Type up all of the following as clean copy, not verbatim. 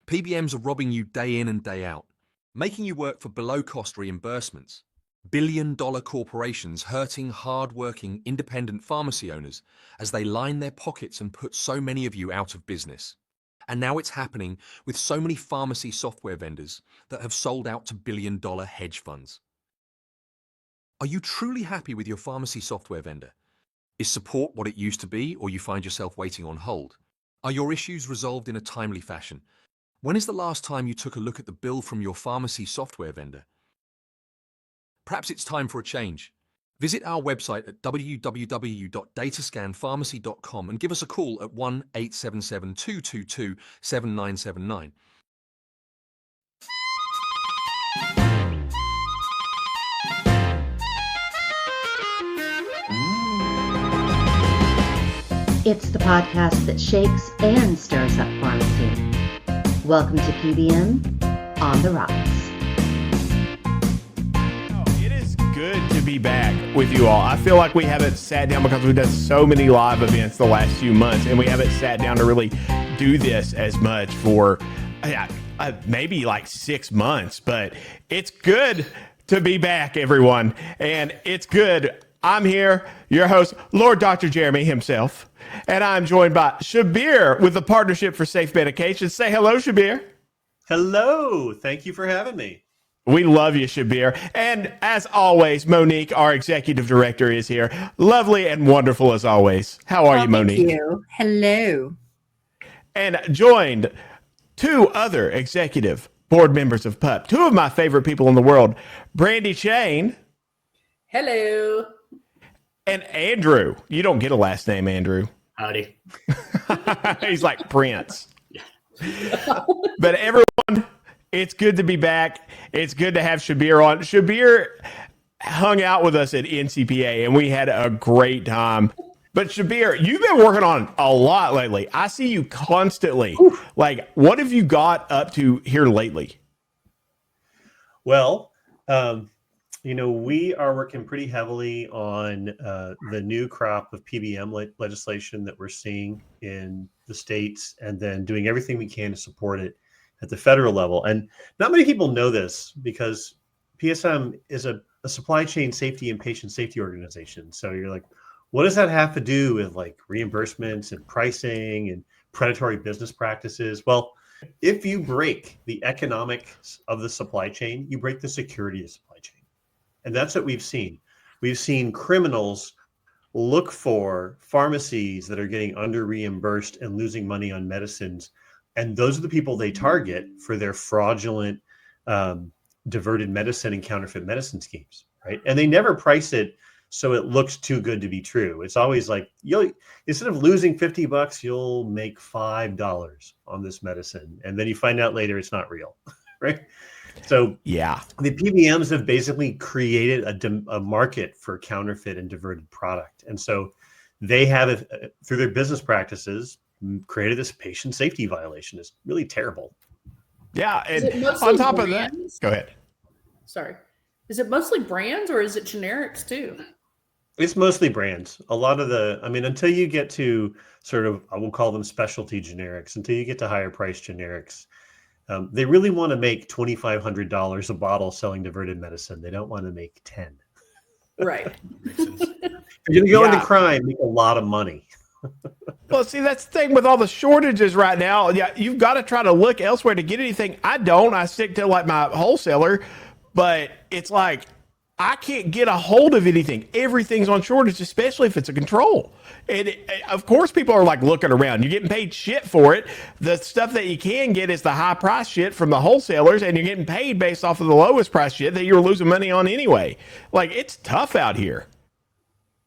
PBMs are robbing you day in and day out, making you work for below-cost reimbursements. Billion-dollar corporations hurting hard-working independent pharmacy owners as they line their pockets and put so many of you out of business. And now it's happening with so many pharmacy software vendors that have sold out to billion-dollar hedge funds. Are you truly happy with your pharmacy software vendor? Is support what it used to be, or you find yourself waiting on hold? Are your issues resolved in a timely fashion? When is the last time you took a look at the bill from your pharmacy software vendor? Perhaps it's time for a change. Visit our website at www.datascanpharmacy.com and give us a call at 1-877-222-7979. It's the podcast that shakes and stirs up pharmacy. Welcome to PBM on the Rocks. It is good to be back with you all. I feel like we haven't sat down because we've done so many live events the last few months, and we haven't sat down to really do this as much for maybe like 6 months. But it's good to be back, everyone, and it's good. I'm here, your host, Lord Dr. Jeremy himself, and I'm joined by Shabbir with the Partnership for Safe Medication. Say hello, Shabbir. Hello. Thank you for having me. We love you, Shabbir. And as always, Monique, our executive director, is here. Lovely and wonderful as always. How are you, Monique? Thank you. Hello. And joined two other executive board members of PUTT, two of my favorite people in the world, Brandy Chain. Hello. And Andrew. You don't get a last name, Andrew. Howdy. He's like Prince. But everyone, it's good to be back. It's good to have Shabbir on. Shabbir hung out with us at NCPA, and we had a great time. But Shabbir, you've been working on a lot lately. I see you constantly. Like, what have you got up to here lately? Well, we are working pretty heavily on the new crop of PBM legislation that we're seeing in the states, and then doing everything we can to support it at the federal level. And not many people know this because PSM is a supply chain safety and patient safety organization. So you're like, what does that have to do with like reimbursements and pricing and predatory business practices? Well, if you break the economics of the supply chain, you break the security of the supply chain. And that's what we've seen. We've seen criminals look for pharmacies that are getting under reimbursed and losing money on medicines. And those are the people they target for their fraudulent diverted medicine and counterfeit medicine schemes, right? And they never price it so it looks too good to be true. It's always like, instead of losing $50, you'll make $5 on this medicine. And then you find out later it's not real, right? So yeah, the PBMs have basically created a market for counterfeit and diverted product. And so they have, through their business practices, created this patient safety violation. It's really terrible. Yeah. And on top of that, go ahead. Sorry. Is it mostly brands or is it generics too? It's mostly brands. A lot of until you get to sort of, I will call them specialty generics, until you get to higher price generics, they really want to make $2,500 a bottle selling diverted medicine. They don't want to make 10. Right. If you're going to go into crime, make a lot of money. Well, see, that's the thing with all the shortages right now. Yeah, you've got to try to look elsewhere to get anything. I stick to like my wholesaler, but it's like I can't get a hold of anything. Everything's on shortage, especially if it's a control. And of course, people are like looking around. You're getting paid shit for it. The stuff that you can get is the high price shit from the wholesalers, and you're getting paid based off of the lowest price shit that you're losing money on anyway. Like, it's tough out here.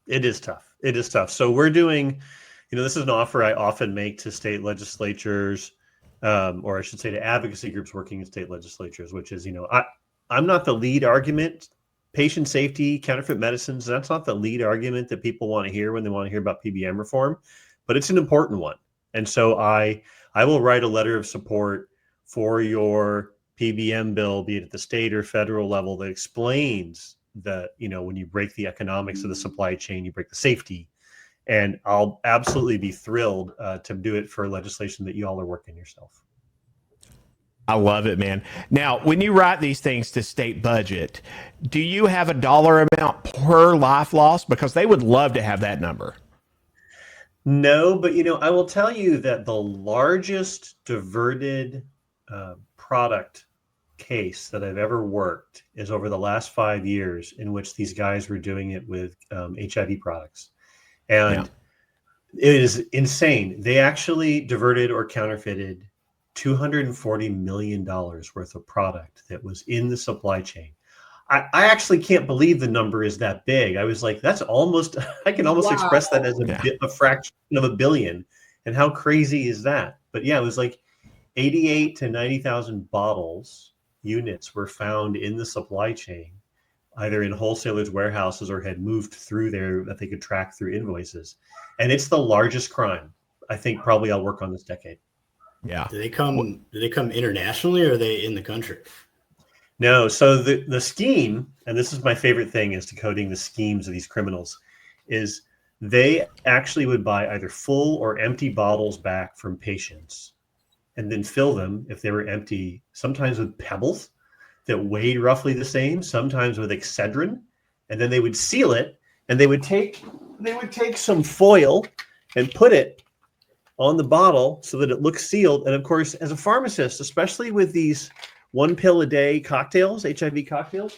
It is tough. It is tough. So we're doing, this is an offer I often make to state legislatures, or I should say to advocacy groups working in state legislatures, which is, I'm not the lead argument. Patient safety, counterfeit medicines, that's not the lead argument that people want to hear when they want to hear about PBM reform, but it's an important one. And so I will write a letter of support for your PBM bill, be it at the state or federal level, that explains that, when you break the economics of the supply chain, you break the safety. And I'll absolutely be thrilled to do it for legislation that you all are working yourself. I love it, man. Now, when you write these things to state budget, do you have a dollar amount per life loss? Because they would love to have that number. No, but I will tell you that the largest diverted product case that I've ever worked is over the last 5 years, in which these guys were doing it with HIV products. And it is insane. They actually diverted or counterfeited $240 million worth of product that was in the supply chain. I actually can't believe the number is that big. I was like, that's almost, I can almost express that as a fraction of a billion. And how crazy is that? But yeah, it was like 88 to 90,000 bottles, units were found in the supply chain, either in wholesalers' warehouses or had moved through there that they could track through invoices. And it's the largest crime I think probably I'll work on this decade. Yeah. Do they come internationally, or are they in the country? No. So the scheme, and this is my favorite thing, is decoding the schemes of these criminals, is they actually would buy either full or empty bottles back from patients and then fill them, if they were empty, sometimes with pebbles that weighed roughly the same, sometimes with Excedrin, and then they would seal it, and they would take some foil and put it on the bottle so that it looks sealed. And of course, as a pharmacist, especially with these 1 pill a day cocktails, HIV cocktails,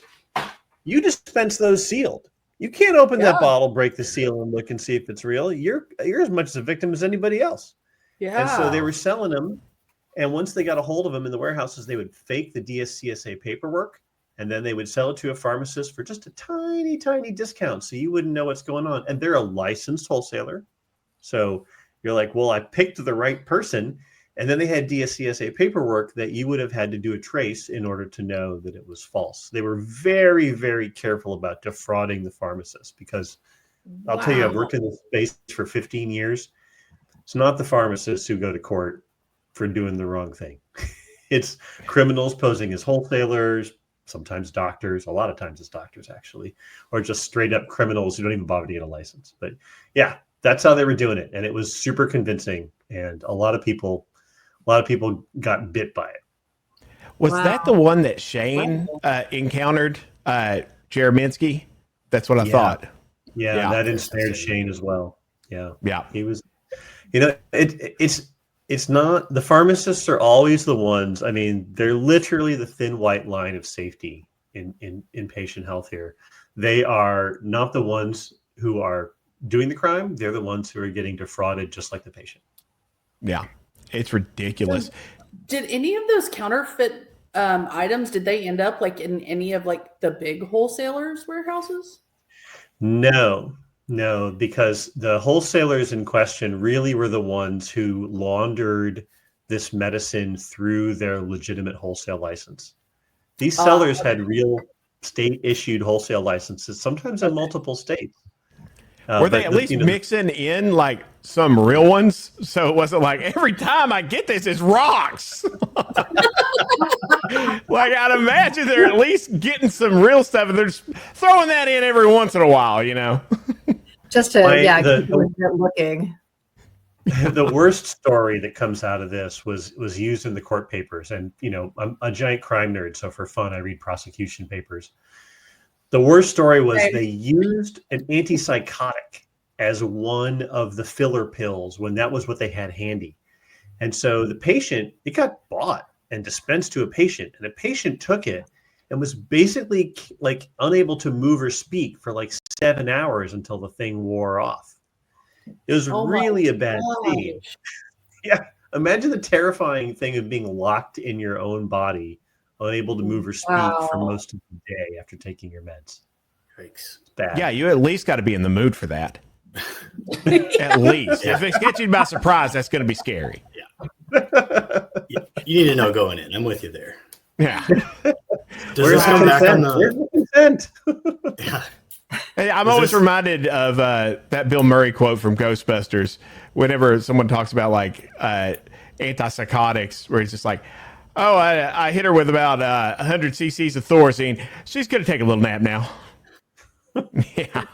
you dispense those sealed. You can't open that bottle, break the seal, and look and see if it's real. You're as much a victim as anybody else. Yeah. And so they were selling them. And once they got a hold of them in the warehouses, they would fake the DSCSA paperwork, and then they would sell it to a pharmacist for just a tiny, tiny discount, so you wouldn't know what's going on. And they're a licensed wholesaler. So you're like, well, I picked the right person. And then they had DSCSA paperwork that you would have had to do a trace in order to know that it was false. They were very, very careful about defrauding the pharmacist, because I'll tell you, I've worked in this space for 15 years. It's not the pharmacists who go to court for doing the wrong thing. It's criminals posing as wholesalers, sometimes doctors, a lot of times it's doctors actually, or just straight up criminals who don't even bother to get a license. But yeah, that's how they were doing it. And it was super convincing. And a lot of people got bit by it. Was that the one that Shane encountered, Jereminsky? That's what I thought. Yeah, that ensnared Shane as well. Yeah. He was, it's not, the pharmacists are always the ones. I mean, they're literally the thin white line of safety in patient health here. They are not the ones who are doing the crime. They're the ones who are getting defrauded, just like the patient. Yeah, it's ridiculous. So did any of those counterfeit items, did they end up like in any of like the big wholesalers' warehouses? No, because the wholesalers in question really were the ones who laundered this medicine through their legitimate wholesale license. These sellers had real state-issued wholesale licenses, sometimes in multiple states. Were they at least mixing in like some real ones? So it wasn't like, every time I get this, it's rocks. Like, I'd imagine they're at least getting some real stuff, and they're just throwing that in every once in a while, Just to, get looking. The worst story that comes out of this was used in the court papers. And, I'm a giant crime nerd, so for fun, I read prosecution papers. The worst story was they used an antipsychotic as one of the filler pills when that was what they had handy. And so the patient, it got bought and dispensed to a patient, and a patient took it and was basically like unable to move or speak for like 7 hours until the thing wore off. It was really a bad scene. Yeah. Imagine the terrifying thing of being locked in your own body, unable to move or speak for most of the day after taking your meds. Yikes. Bad. Yeah, you at least got to be in the mood for that. At least. If it gets you by surprise, that's going to be scary. Yeah. You need to know going in. I'm with you there. Yeah. Does this come back on the consent? Yeah. Hey, I'm always reminded of that Bill Murray quote from Ghostbusters whenever someone talks about like antipsychotics, where he's just like, oh, I hit her with about 100 cc's of Thorazine. She's going to take a little nap now. Yeah.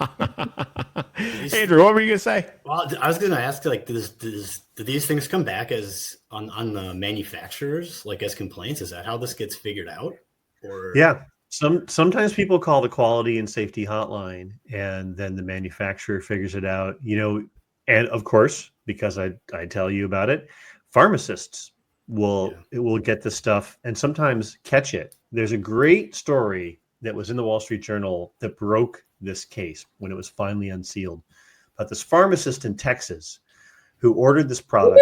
Andrew, what were you gonna say? Well, I was going to ask, like, do these things come back as on the manufacturers, like as complaints? Is that how this gets figured out? Or Yeah. Sometimes people call the quality and safety hotline, and then the manufacturer figures it out. And of course, because I tell you about it, pharmacists will get the stuff and sometimes catch it. There's a great story that was in the Wall Street Journal that broke this case when it was finally unsealed, about this pharmacist in Texas who ordered this product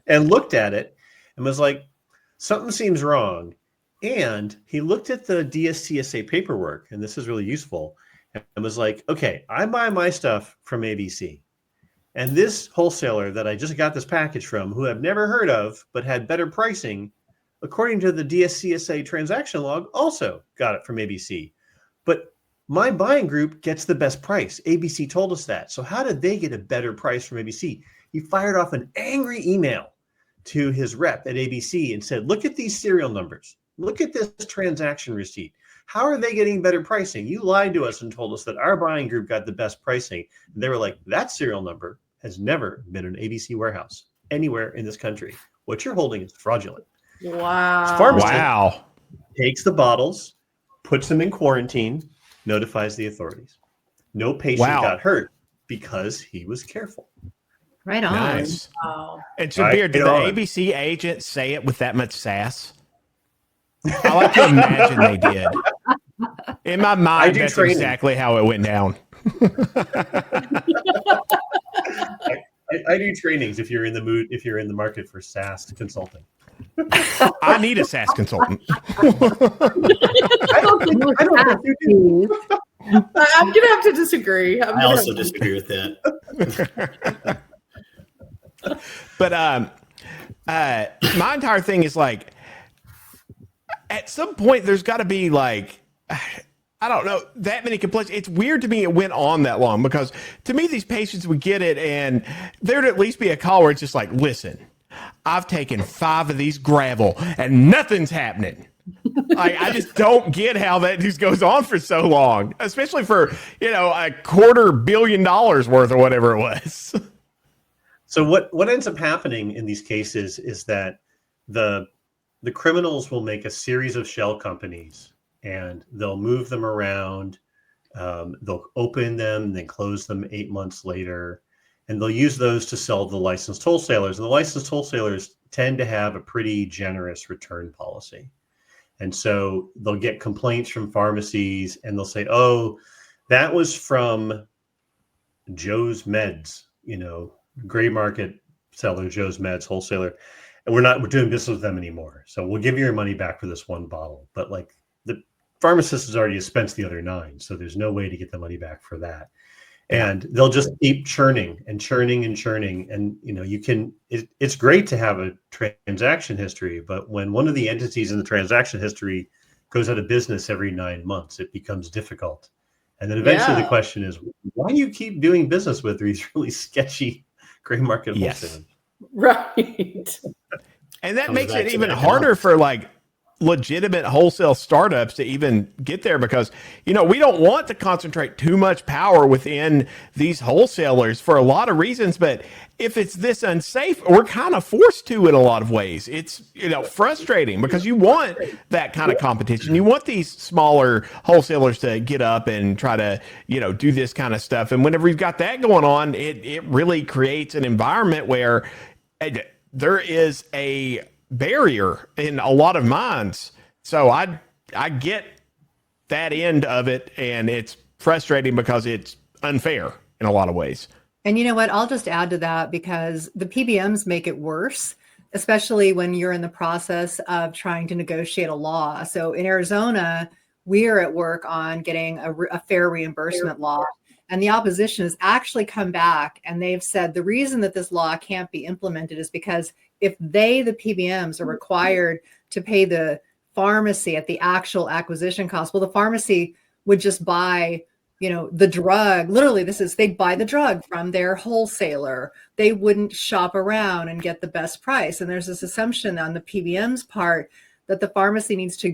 and looked at it and was like, something seems wrong. And he looked at the DSCSA paperwork, and this is really useful, and was like, okay, I buy my stuff from ABC. And this wholesaler that I just got this package from, who I've never heard of, but had better pricing, according to the DSCSA transaction log, also got it from ABC. But my buying group gets the best price. ABC told us that. So how did they get a better price from ABC? He fired off an angry email to his rep at ABC and said, look at these serial numbers. Look at this transaction receipt. How are they getting better pricing? You lied to us and told us that our buying group got the best pricing. And they were like, that serial number has never been an ABC warehouse anywhere in this country. What you're holding is fraudulent. Wow. Wow. Takes the bottles, puts them in quarantine, notifies the authorities. No patient got hurt because he was careful. Right on. Nice. Wow. And Shabbir, did the ABC agent say it with that much sass? I like to imagine they did. In my mind, that's exactly how it went down. I do trainings if you're in the mood, if you're in the market for SaaS consulting. I need a SaaS consultant. I don't think you do. I'm gonna have to disagree. I also disagree with that. But my entire thing is like, at some point, there's got to be like, I don't know, that many complaints. It's weird to me it went on that long, because to me, these patients would get it, and there'd at least be a call where it's just like, listen, I've taken 5 of these gravel and nothing's happening. Like, I just don't get how that just goes on for so long, especially for, $250 million worth or whatever it was. So what ends up happening in these cases is that the criminals will make a series of shell companies, and they'll move them around. They'll open them, then close them 8 months later, and they'll use those to sell to the licensed wholesalers. And the licensed wholesalers tend to have a pretty generous return policy. And so they'll get complaints from pharmacies, and they'll say, oh, that was from Joe's Meds, gray market seller, Joe's Meds wholesaler. And we're doing business with them anymore. So we'll give you your money back for this one bottle. But like, the pharmacist has already dispensed the other 9. So there's no way to get the money back for that. And they'll just keep churning and churning and churning. And, it's great to have a transaction history, but when one of the entities in the transaction history goes out of business every 9 months, it becomes difficult. And then eventually the question is, why do you keep doing business with these really sketchy gray market wholesalers? Right. And that makes it even harder for like legitimate wholesale startups to even get there, because, we don't want to concentrate too much power within these wholesalers for a lot of reasons. But if it's this unsafe, we're kind of forced to in a lot of ways. It's, frustrating, because you want that kind of competition. You want these smaller wholesalers to get up and try to, do this kind of stuff. And whenever you've got that going on, it really creates an environment where there is a barrier in a lot of minds. So I get that end of it, and it's frustrating because it's unfair in a lot of ways. And you know what? I'll just add to that, because the PBMs make it worse, especially when you're in the process of trying to negotiate a law. So in Arizona, we are at work on getting a fair reimbursement law. And the opposition has actually come back, and they've said the reason that this law can't be implemented is because if the PBMs, are required to pay the pharmacy at the actual acquisition cost, well, the pharmacy would just buy, the drug. Literally, they'd buy the drug from their wholesaler. They wouldn't shop around and get the best price. And there's this assumption on the PBM's part that the pharmacy needs to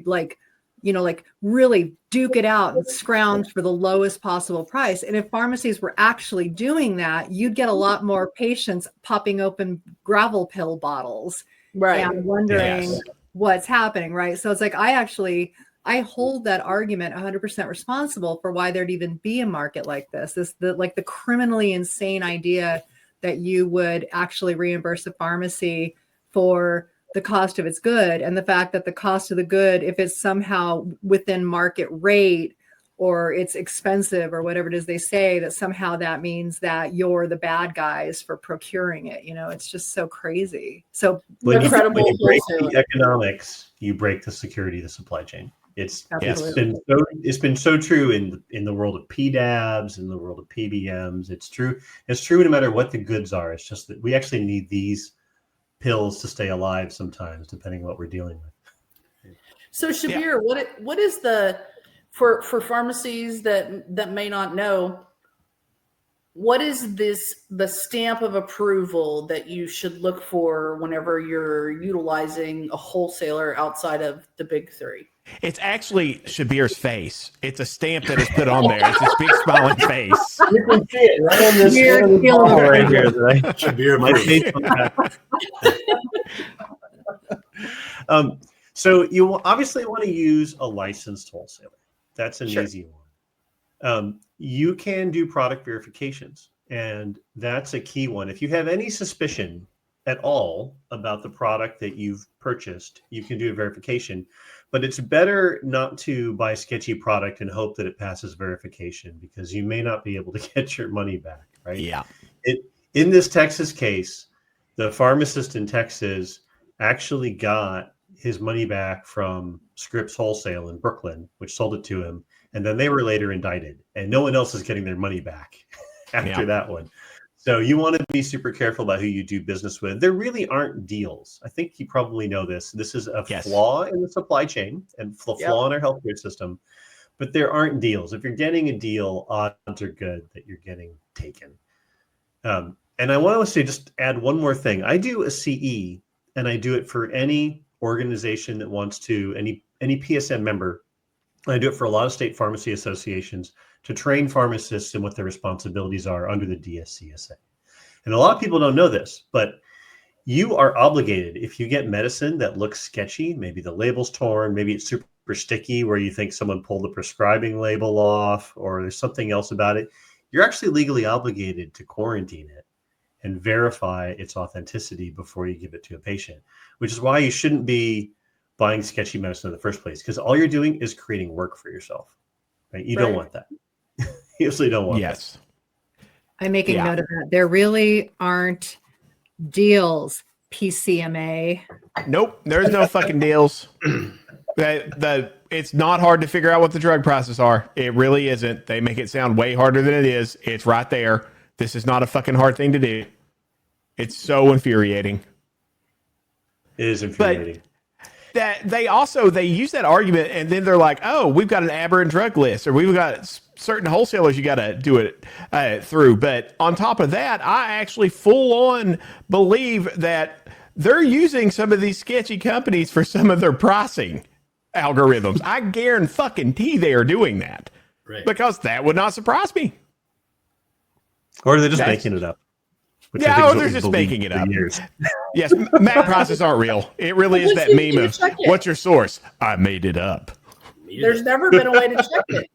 like really duke it out and scrounge for the lowest possible price. And if pharmacies were actually doing that, you'd get a lot more patients popping open gravel pill bottles and wondering what's happening, right? So it's like, I hold that argument 100% responsible for why there'd even be a market like this. The criminally insane idea that you would actually reimburse a pharmacy for the cost of its good, and the fact that the cost of the good, if it's somehow within market rate or it's expensive or whatever it is they say, that somehow that means that you're the bad guys for procuring it. It's just so crazy. So when you break wholesaling. the economics, you break the security of the supply chain. It's been so true in the world of PDABs, in the world of PBMs. It's true no matter what the goods are. It's just that we actually need these pills to stay alive sometimes, depending on what we're dealing with. So Shabbir, what is for pharmacies that may not know, what is the stamp of approval that you should look for whenever you're utilizing a wholesaler outside of the big three? It's actually Shabbir's face. It's a stamp that is put on there. It's this big smiling face. You can see it right on this right here. Shabbir, my face on that. So you obviously want to use a licensed wholesaler. That's an easy one. You can do product verifications, and that's a key one. If you have any suspicion at all about the product that you've purchased, you can do a verification. But it's better not to buy sketchy product and hope that it passes verification, because you may not be able to get your money back, right? Yeah. In this Texas case, the pharmacist in Texas actually got his money back from Scripps Wholesale in Brooklyn, which sold it to him. And then they were later indicted, and no one else is getting their money back after that one. So you want to be super careful about who you do business with. There really aren't deals. I think you probably know this. This is a flaw in the supply chain and flaw in our healthcare system, but there aren't deals. If you're getting a deal, odds are good that you're getting taken. And I want to just add one more thing. I do a CE, and I do it for any organization that wants to, any PSM member. I do it for a lot of state pharmacy associations to train pharmacists in what their responsibilities are under the DSCSA. And a lot of people don't know this, but you are obligated, if you get medicine that looks sketchy, maybe the label's torn, maybe it's super sticky where you think someone pulled the prescribing label off, or there's something else about it, you're actually legally obligated to quarantine it and verify its authenticity before you give it to a patient, which is why you shouldn't be buying sketchy medicine in the first place, because all you're doing is creating work for yourself. Right? You don't want that. You absolutely don't want that. I'm making note of that. There really aren't deals, PCMA. Nope, there's no fucking deals. It's not hard to figure out what the drug prices are. It really isn't. They make it sound way harder than it is. It's right there. This is not a fucking hard thing to do. It's so infuriating. It is infuriating. That they use that argument, and then they're like, oh, we've got an aberrant drug list, or we've got certain wholesalers you got to do it through. But on top of that, I actually full on believe that they're using some of these sketchy companies for some of their pricing algorithms. I guarantee they are doing that, because that would not surprise me. Or they're just making it up. Yeah, they're just making it up. Yes, MAC prices aren't real. It really is that meme of, what's your source? I made it up. There's never been a way to check it.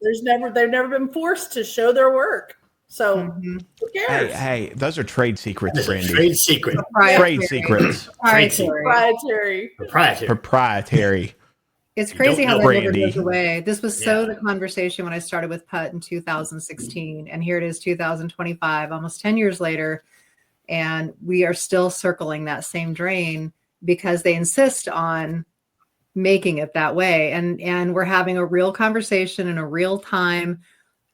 They've never been forced to show their work. So who cares? Hey, those are trade secrets, Brandy. Trade secret. Trade secrets. Proprietary. It's crazy how that never goes away. This was the conversation when I started with PUTT in 2016, and here it is 2025, almost 10 years later. And we are still circling that same drain because they insist on making it that way. And we're having a real conversation in a real time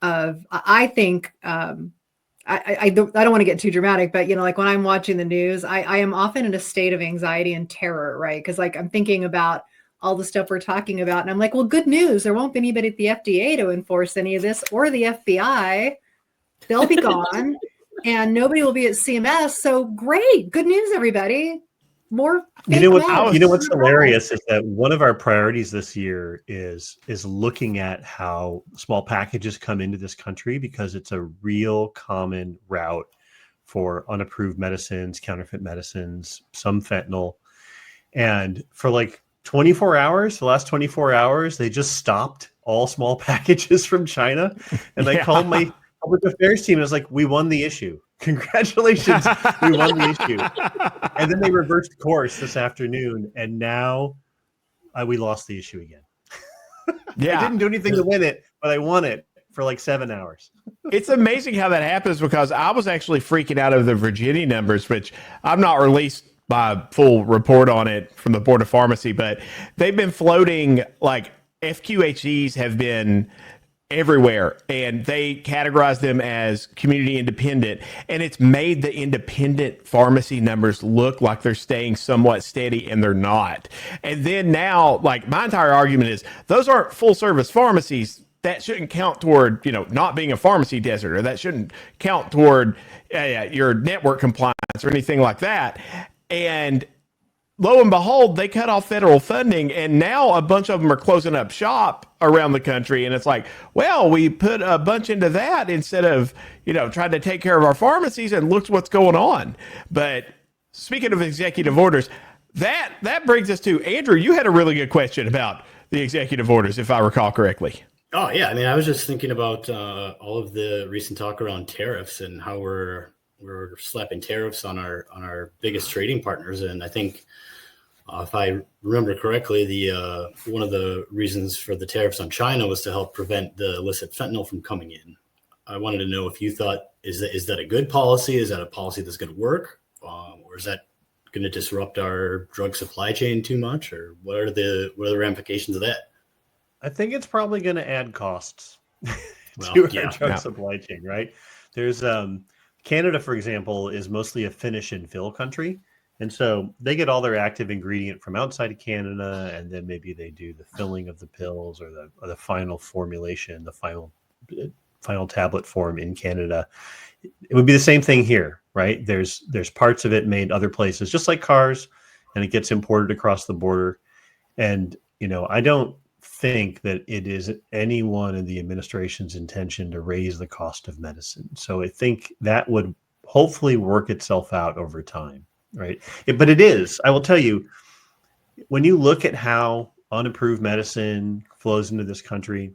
of, I think, I don't want to get too dramatic, but, like when I'm watching the news, I am often in a state of anxiety and terror, right? Because I'm thinking about all the stuff we're talking about. And I'm like, well, good news. There won't be anybody at the FDA to enforce any of this, or the FBI. They'll be gone. And nobody will be at CMS. So great. Good news, everybody. more. You know what? meds. You know what's hilarious is that one of our priorities this year is looking at how small packages come into this country, because it's a real common route for unapproved medicines, counterfeit medicines, some fentanyl. And for like 24 hours, the last 24 hours, they just stopped all small packages from China. And I called my public affairs team and I was like, we won the issue. Congratulations, we won the issue. And then they reversed course this afternoon, and now we lost the issue again. I didn't do anything to win it, but I won it for like 7 hours. It's amazing how that happens, because I was actually freaking out of the Virginia numbers, which I've not released my full report on it from the Board of Pharmacy, but they've been floating, like FQHCs have been everywhere, and they categorize them as community independent, and it's made the independent pharmacy numbers look like they're staying somewhat steady, and they're not. And then now, like, my entire argument is those aren't full service pharmacies. That shouldn't count toward, not being a pharmacy desert, or that shouldn't count toward your network compliance or anything like that. And lo and behold, they cut off federal funding, and now a bunch of them are closing up shop around the country. And it's like, well, we put a bunch into that instead of, trying to take care of our pharmacies, and look what's going on. But speaking of executive orders, that brings us to Andrew. You had a really good question about the executive orders, if I recall correctly. Oh yeah, I mean, I was just thinking about all of the recent talk around tariffs and how we're slapping tariffs on our biggest trading partners, and I think if I remember correctly, the one of the reasons for the tariffs on China was to help prevent the illicit fentanyl from coming in. I wanted to know if you thought, is that a good policy? Is that a policy that's going to work, or is that going to disrupt our drug supply chain too much, or what are the ramifications of that? I think it's probably going to add costs Well, to yeah. our drug supply chain, right? There's Canada, for example, is mostly a finish and fill country. And so they get all their active ingredient from outside of Canada, and then maybe they do the filling of the pills or the final formulation, the final tablet form in Canada. It would be the same thing here, right? There's parts of it made other places, just like cars, and it gets imported across the border. And, I don't think that it is anyone in the administration's intention to raise the cost of medicine. So I think that would hopefully work itself out over time, right? But it is, I will tell you, when you look at how unapproved medicine flows into this country,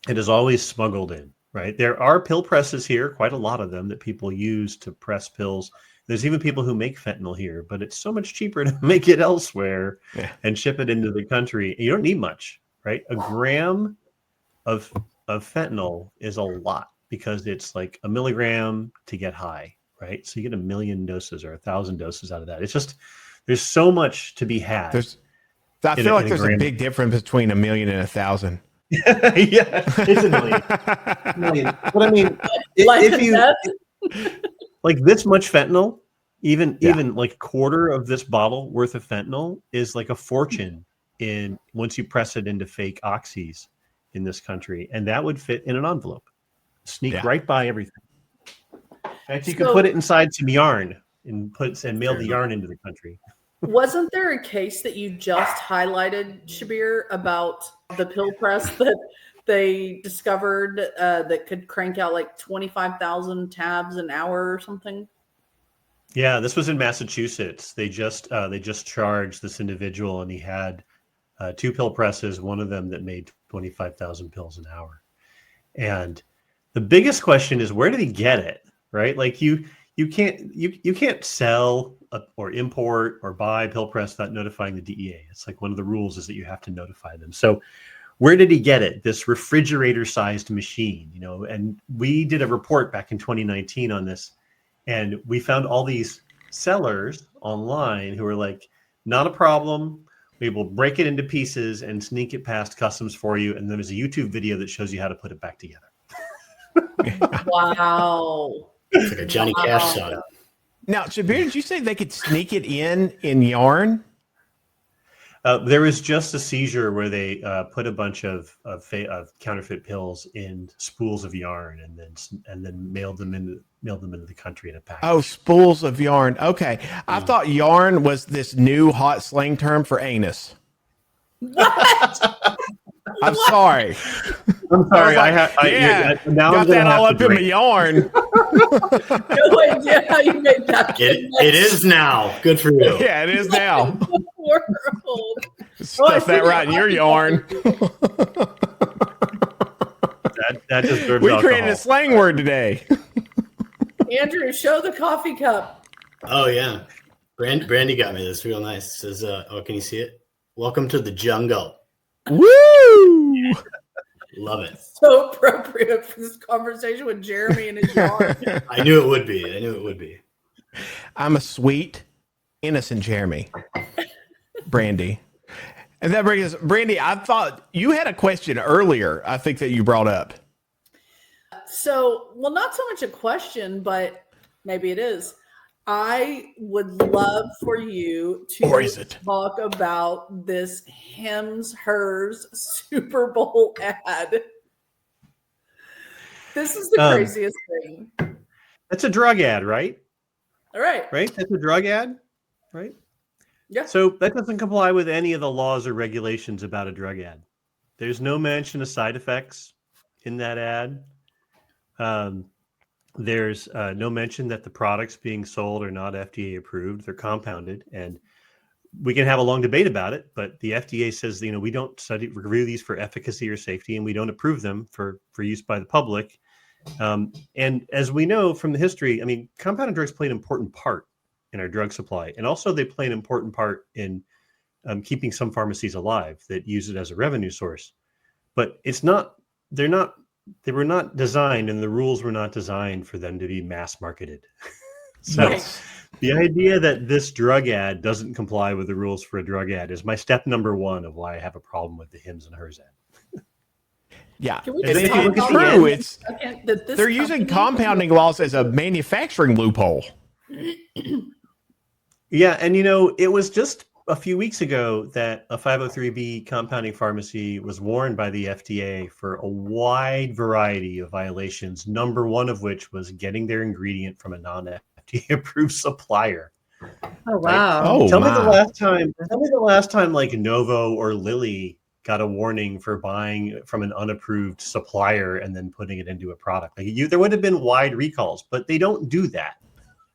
it is always smuggled in, right? There are pill presses here, quite a lot of them, that people use to press pills. There's even people who make fentanyl here, but it's so much cheaper to make it elsewhere and ship it into the country. You don't need much, right? A gram of fentanyl is a lot, because it's like a milligram to get high, right? So you get 1 million doses or 1,000 doses out of that. It's just, there's so much to be had. I feel like there's a big difference between 1 million and 1,000. Yeah, it's a million. But I mean, if you like this much fentanyl, even like a quarter of this bottle worth of fentanyl is like a fortune once you press it into fake oxys in this country, and that would fit in an envelope, sneak right by everything. In fact, you could put it inside some yarn and mail the yarn into the country. Wasn't there a case that you just highlighted, Shabbir, about the pill press that they discovered that could crank out like 25,000 tabs an hour or something? Yeah, this was in Massachusetts. They just charged this individual, and he had 2 pill presses, one of them that made 25,000 pills an hour. And the biggest question is, where did he get it? Right? Like you can't sell or import or buy pill press without notifying the DEA. It's like one of the rules is that you have to notify them. So where did he get it? This refrigerator-sized machine, and we did a report back in 2019 on this, and we found all these sellers online who were like, not a problem. We will break it into pieces and sneak it past customs for you. And there's a YouTube video that shows you how to put it back together. Wow. It's like a Johnny Cash song. Now, Shabbir, did you say they could sneak it in yarn? There was just a seizure where they put a bunch of counterfeit pills in spools of yarn and then mailed them into the country in a package. Oh, spools of yarn. Okay. I thought yarn was this new hot slang term for anus. What? I'm sorry. I'm sorry. Now got that all up in my yarn. No idea how you made that. It is now. Good for you. Yeah, it is now. World. Stuff that right in your yarn. that deserves We alcohol. created a slang word today. Andrew, show the coffee cup. Oh yeah, Brandy got me this real nice. It says, "Oh, can you see it? Welcome to the jungle." Woo! Love it. So appropriate for this conversation with Jeremy and his yarn. I knew it would be. I'm a sweet, innocent Jeremy. Brandy. And that brings us, Brandy, I thought you had a question earlier, I think that you brought up. So, well, not so much a question, but maybe it is. I would love for you to talk about this Hims Hers Super Bowl ad. This is the craziest thing. That's a drug ad, right? All right. Right? That's a drug ad, right? Yeah. So that doesn't comply with any of the laws or regulations about a drug ad. There's no mention of side effects in that ad. There's no mention that the products being sold are not FDA approved. They're compounded, and we can have a long debate about it. But the FDA says, we don't review these for efficacy or safety, and we don't approve them for use by the public. And as we know from the history, compounded drugs play an important part in our drug supply, and also they play an important part in keeping some pharmacies alive that use it as a revenue source. But they were not designed, and the rules were not designed for them to be mass marketed. So the idea that this drug ad doesn't comply with the rules for a drug ad is my step number one of why I have a problem with the Hims and Hers ad. Yeah, it's true. They're using compounding laws as a manufacturing loophole. Yeah, and it was just a few weeks ago that a 503B compounding pharmacy was warned by the FDA for a wide variety of violations, number one of which was getting their ingredient from a non-FDA approved supplier. Oh, wow. Right? Oh, tell me the last time like Novo or Lilly got a warning for buying from an unapproved supplier and then putting it into a product. There would have been wide recalls, but they don't do that.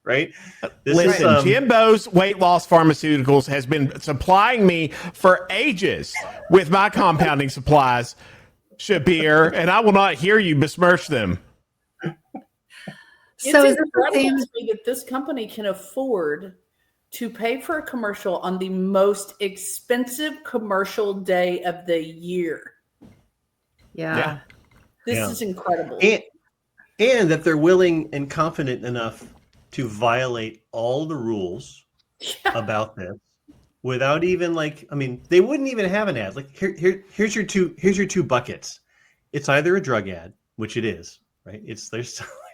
Right. Listen, Jimbo's Weight Loss Pharmaceuticals has been supplying me for ages with my compounding supplies, Shabbir, and I will not hear you besmirch them. So it's incredible to me that this company can afford to pay for a commercial on the most expensive commercial day of the year. Yeah. This is incredible. And that they're willing and confident enough to violate all the rules about this without even they wouldn't even have an ad. Here's your two buckets. It's either a drug ad, which it is, right? They're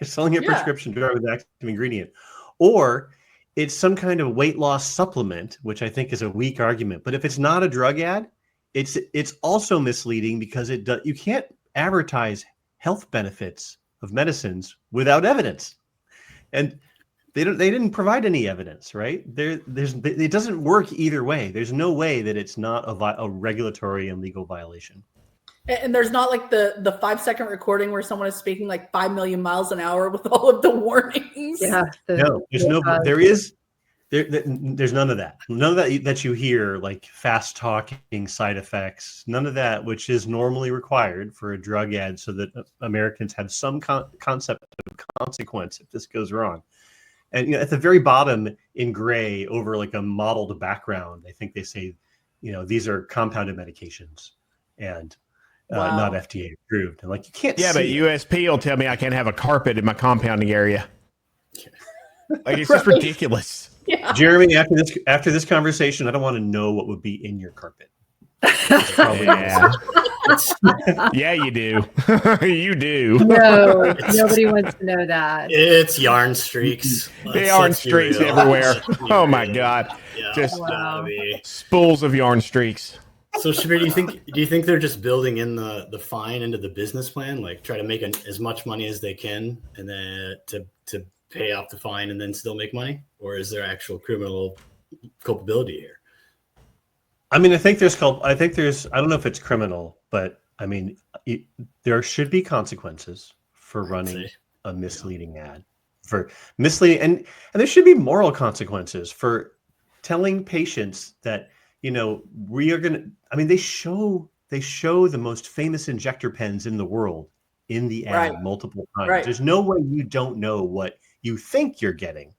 selling a prescription drug with active ingredient, or it's some kind of weight loss supplement, which I think is a weak argument. But if it's not a drug ad, it's also misleading because you can't advertise health benefits of medicines without evidence, and they didn't provide any evidence, right? It doesn't work either way. There's no way that it's not a regulatory and legal violation. And there's not like the 5-second recording where someone is speaking like 5 million miles an hour with all of the warnings. Yeah. There's none of that. None of that you hear, like fast talking, side effects, none of that, which is normally required for a drug ad so that Americans have some concept of consequence if this goes wrong. And at the very bottom in gray over like a mottled background, I think they say, these are compounded medications and not FDA approved. And you can't. Yeah, but USP will tell me I can't have a carpet in my compounding area. It's just ridiculous. Yeah. Jeremy, after this conversation, I don't want to know what would be in your carpet. Probably Yeah. Yeah, you do. You do. No, nobody wants to know that. It's yarn streaks. They yarn Let's be streaks real. everywhere. Let's be Oh my real. God. Yeah, Just gotta be. spools of yarn streaks. So Shabbir, do you think they're just building in the fine into the business plan, like try to make as much money as they can, and then to pay off the fine and then still make money, or is there actual criminal culpability here? I mean, I think there's, I don't know if it's criminal, but I mean, there should be consequences for running a misleading ad, for misleading, and there should be moral consequences for telling patients that, we are going to, I mean, they show the most famous injector pens in the world in the ad multiple times. Right. There's no way you don't know what you think you're getting.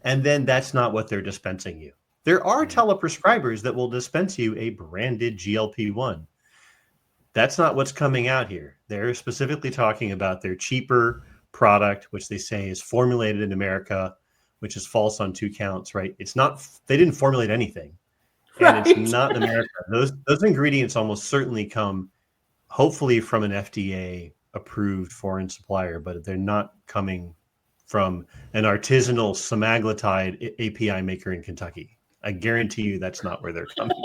And then that's not what they're dispensing you. There are teleprescribers that will dispense you a branded GLP-1. That's not what's coming out here. They're specifically talking about their cheaper product, which they say is formulated in America, which is false on 2 counts, right? It's not, they didn't formulate anything. And it's not in America. Those ingredients almost certainly come, hopefully, from an FDA approved foreign supplier, but they're not coming from an artisanal semaglutide API maker in Kentucky. I guarantee you that's not where they're coming.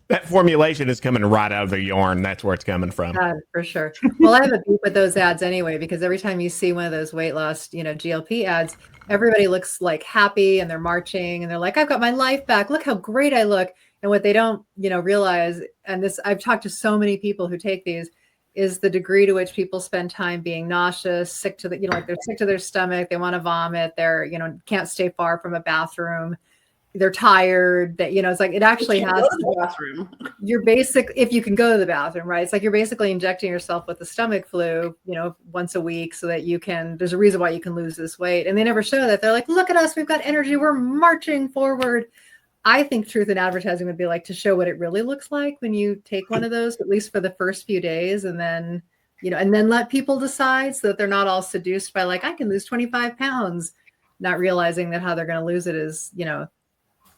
That formulation is coming right out of the yarn. That's where it's coming from. For sure. Well, I have a beef with those ads anyway, because every time you see one of those weight loss, GLP ads, everybody looks like happy and they're marching and they're like, I've got my life back. Look how great I look. And what they don't, realize, and this, I've talked to so many people who take these, is the degree to which people spend time being nauseous, sick to the, like they're sick to their stomach. They want to vomit. They're, can't stay far from a bathroom. They're tired, that, it's like, it actually has go to the bathroom. You're if you can go to the bathroom, right? It's like you're basically injecting yourself with the stomach flu, once a week, so that there's a reason why you can lose this weight. And they never show that. They're like, look at us, we've got energy, we're marching forward. I think truth in advertising would be like to show what it really looks like when you take one of those, at least for the first few days, and then, and then let people decide, so that they're not all seduced by like, I can lose 25 pounds, not realizing that how they're going to lose it is,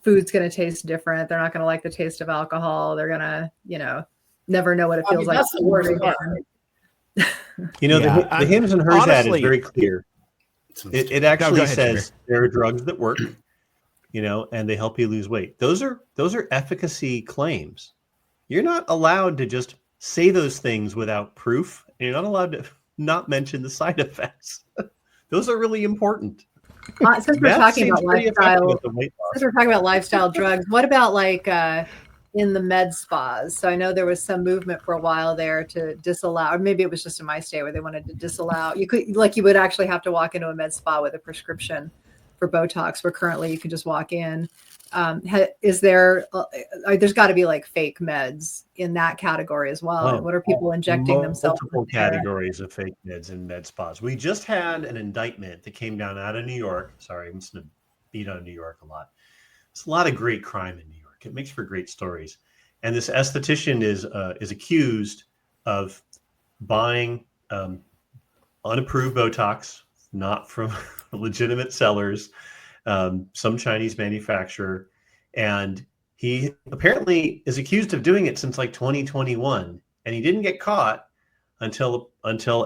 food's going to taste different. They're not going to like the taste of alcohol. They're going to, never know what it feels like. That's the worst part. The Hims and Hers ad is very clear. It actually ahead, says Shabbir. there are drugs that work, and they help you lose weight. Those are efficacy claims. You're not allowed to just say those things without proof. And you're not allowed to not mention the side effects. Those are really important. Since we're talking about lifestyle drugs, what about like in the med spas? So I know there was some movement for a while there to disallow, or maybe it was just in my state where they wanted to disallow. You would actually have to walk into a med spa with a prescription for Botox, where currently you can just walk in. Is there? There's got to be like fake meds in that category as well. And what are people injecting themselves? Multiple categories of fake meds in med spas. We just had an indictment that came down out of New York. Sorry, I'm just going to beat on New York a lot. There's a lot of great crime in New York. It makes for great stories. And this esthetician is accused of buying unapproved Botox, not from legitimate sellers, some Chinese manufacturer, and he apparently is accused of doing it since like 2021, and he didn't get caught until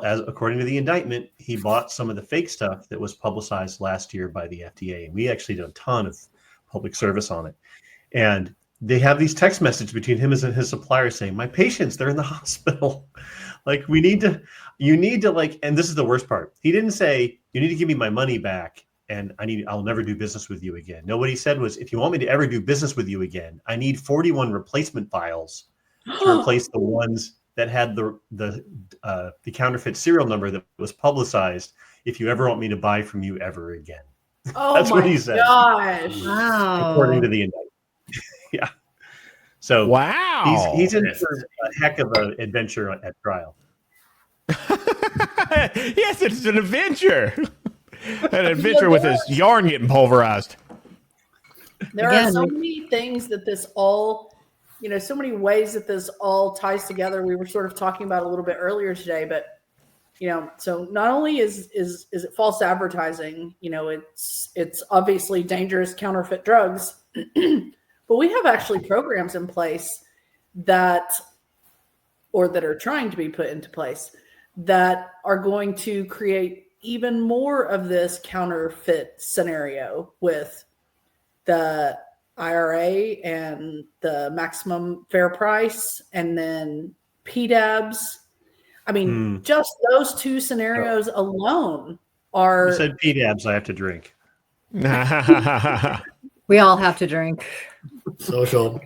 as according to the indictment, he bought some of the fake stuff that was publicized last year by the FDA. And we actually did a ton of public service on it. And they have these text messages between him and his supplier saying, my patients, they're in the hospital. Like, you need to like, and this is the worst part. He didn't say, you need to give me my money back and I'll never do business with you again. No, what he said was, if you want me to ever do business with you again, I need 41 replacement files to replace the ones that had the counterfeit serial number that was publicized. If you ever want me to buy from you ever again. Oh, that's what he said. Gosh. Wow. According to the indictment. Yeah. So wow, he's in for a heck of an adventure at trial. Yes, it's an adventure. An adventure with his yarn getting pulverized. There are so many things that this all, so many ways that this all ties together. We were sort of talking about a little bit earlier today, but so not only is it false advertising, it's obviously dangerous counterfeit drugs, but But we have actually programs in place that are trying to be put into place that are going to create even more of this counterfeit scenario with the IRA and the maximum fair price, and then PDABs. I mean, just those two scenarios alone are. You said PDABs, I have to drink. We all have to drink. Social.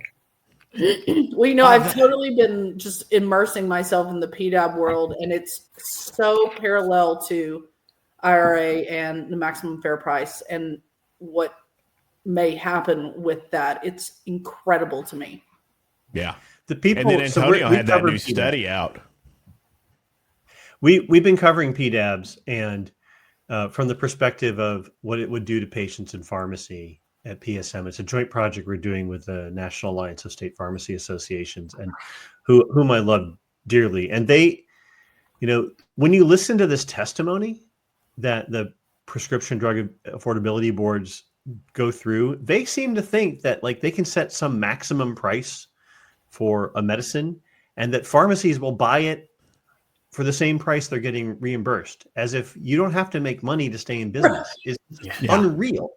Well, you know, I've totally been just immersing myself in the PDAB world, and it's so parallel to IRA and the maximum fair price and what may happen with that. It's incredible to me. Yeah. The people. And then Antonio had that new PDABs. study out. We've been covering PDABs, and from the perspective of what it would do to patients in pharmacy at PSM. It's a joint project we're doing with the National Alliance of State Pharmacy Associations, and whom I love dearly. And they, you know, when you listen to this testimony that the prescription drug affordability boards go through, they seem to think that like they can set some maximum price for a medicine and that pharmacies will buy it for the same price they're getting reimbursed, as if you don't have to make money to stay in business. Is unreal.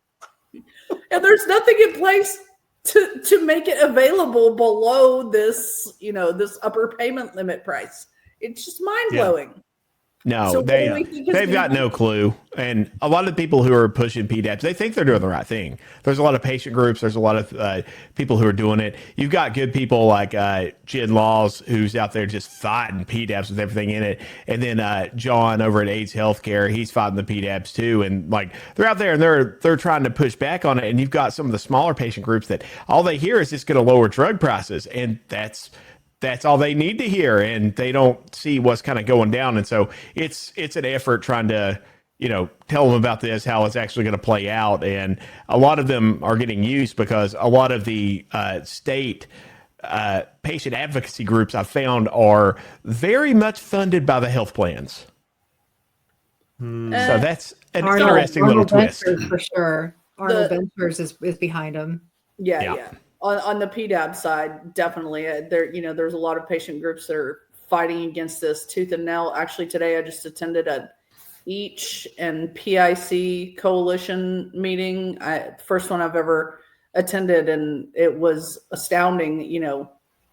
And there's nothing in place to make it available below this, you know, this upper payment limit price. It's just mind blowing. No, So they've got no clue. And a lot of the people who are pushing PDAPs, they think they're doing the right thing. There's a lot of patient groups. There's a lot of people who are doing it. You've got good people like Jen Laws, who's out there just fighting PDAPs with everything in it. And then John over at AIDS Healthcare, he's fighting the PDAPs too. And like they're out there and they're trying to push back on it. And you've got some of the smaller patient groups that all they hear is it's going to lower drug prices. And that's all they need to hear, and they don't see what's kind of going down. And so it's an effort trying to, you know, tell them about this, how it's actually going to play out. And a lot of them are getting used because a lot of the state patient advocacy groups I've found are very much funded by the health plans. So that's an interesting little twist. For sure. Arnold Ventures is behind them. Yeah. On the PDAB side, definitely. There's a lot of patient groups that are fighting against this tooth and nail. Actually, today I just attended a EACH and PIC coalition meeting. First one I've ever attended, and it was astounding, you know,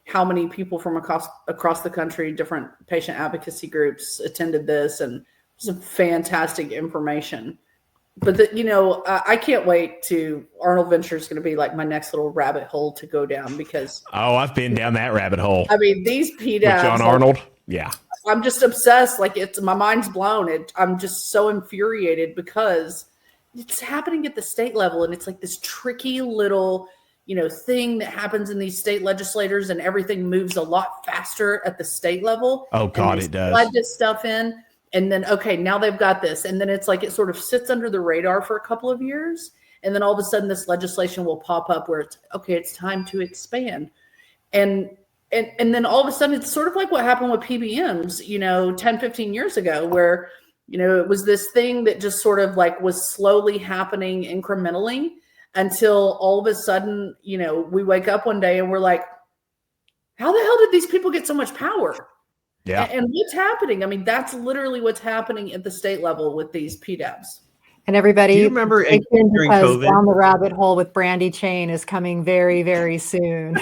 how many people from across the country, different patient advocacy groups attended this, and some fantastic information. But I can't wait to Arnold Ventures is going to be like my next little rabbit hole to go down, because I've been down that rabbit hole. I mean, these PDABs, with John Arnold. Yeah. I'm just obsessed. Like my mind's blown. I'm just so infuriated because it's happening at the state level. And it's like this tricky little, thing that happens in these state legislators, and everything moves a lot faster at the state level. Oh God, it does. Slide this stuff in. And then, okay, now they've got this. And then it's like it sort of sits under the radar for a couple of years. And then all of a sudden this legislation will pop up where it's time to expand. And then all of a sudden it's sort of like what happened with PBMs, 10, 15 years ago, where, it was this thing that just sort of like was slowly happening incrementally until all of a sudden, we wake up one day and we're like, how the hell did these people get so much power? Yeah. And what's happening? I mean, that's literally what's happening at the state level with these PDABs. And everybody, do you remember during COVID? Down the rabbit hole with Brandy Chain is coming very, very soon.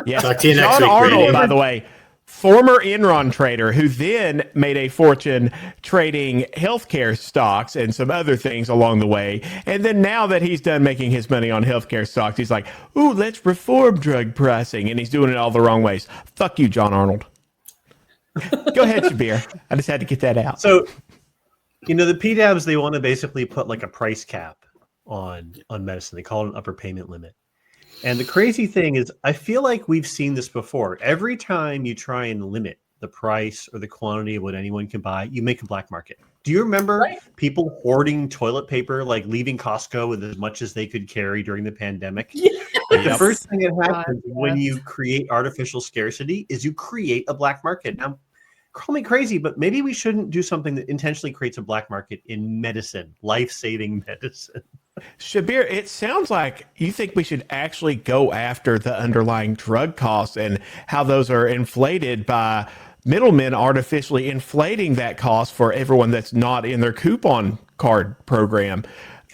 Yes. Talk to you next John week, Arnold, Brandy. by the way, former Enron trader who then made a fortune trading healthcare stocks and some other things along the way. And then now that he's done making his money on healthcare stocks, he's like, ooh, let's reform drug pricing. And he's doing it all the wrong ways. Fuck you, John Arnold. Go ahead, Shabbir. I just had to get that out. So, the PDABs, they want to basically put like a price cap on medicine. They call it an upper payment limit. And the crazy thing is, I feel like we've seen this before. Every time you try and limit the price or the quantity of what anyone can buy, you make a black market. Do you remember people hoarding toilet paper, like leaving Costco with as much as they could carry during the pandemic? Yeah. Like the first thing that happens when you create artificial scarcity is you create a black market. Now, call me crazy, but maybe we shouldn't do something that intentionally creates a black market in medicine, life-saving medicine. Shabbir, it sounds like you think we should actually go after the underlying drug costs and how those are inflated by middlemen artificially inflating that cost for everyone that's not in their coupon card program.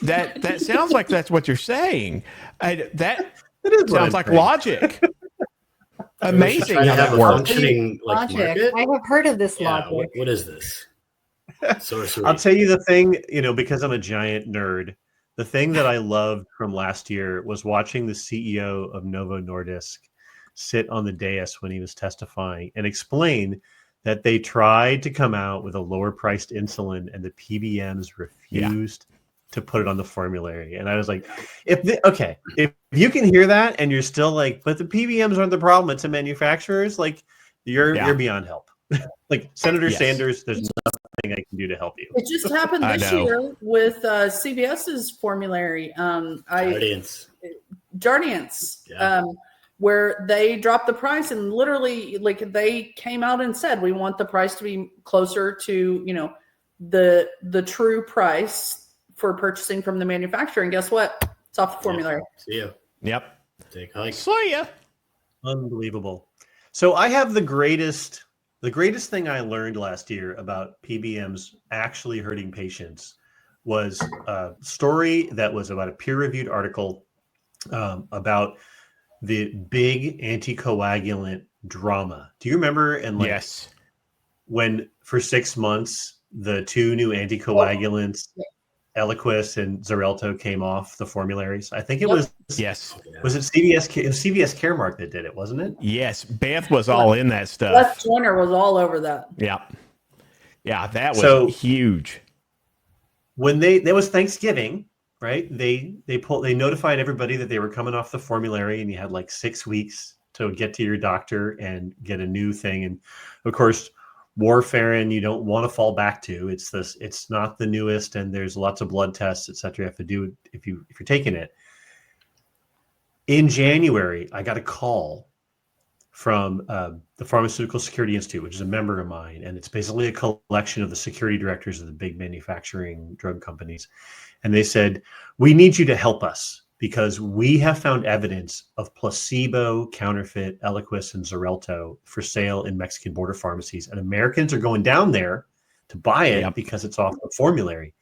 That sounds like that's what you're saying. That It is what sounds I'm like saying. logic. Amazing Try to how have that a works. functioning like Logic. market. I have heard of this Yeah, logic. what is this? Sorcery. I'll tell you the thing, because I'm a giant nerd. The thing that I loved from last year was watching the CEO of Novo Nordisk sit on the dais when he was testifying and explain that they tried to come out with a lower priced insulin and the PBMs refused to put it on the formulary. And I was like, if you can hear that and you're still like, but the PBMs aren't the problem, it's the manufacturers, like you're beyond help. Like Senator Sanders, there's nothing I can do to help you. It just happened this year with CVS's formulary. Jardiance, where they dropped the price and literally, like, they came out and said, we want the price to be closer to, the true price for purchasing from the manufacturer. And guess what? It's off the formulary. See ya. Yep. Take a hike. See ya. Unbelievable. So I have the greatest thing I learned last year about PBMs actually hurting patients was a story that was about a peer-reviewed article about the big anticoagulant drama. Do you remember? And when for 6 months the two new anticoagulants, Eliquis and Xarelto, came off the formularies. I think it was Was it CVS? It was CVS Caremark that did it, wasn't it? Yes, Beth was all in that stuff. Beth Joyner was all over that. Yeah, that was huge. When there was Thanksgiving, right? They notified everybody that they were coming off the formulary, and you had like 6 weeks to get to your doctor and get a new thing. And of course, warfarin you don't want to fall back to. It's not the newest, and there's lots of blood tests, etc. You have to do if you're taking it. In January, I got a call from the Pharmaceutical Security Institute, which is a member of mine, and it's basically a collection of the security directors of the big manufacturing drug companies. And they said, we need you to help us because we have found evidence of placebo, counterfeit, Eliquis, and Xarelto for sale in Mexican border pharmacies. And Americans are going down there to buy it because it's off the formulary.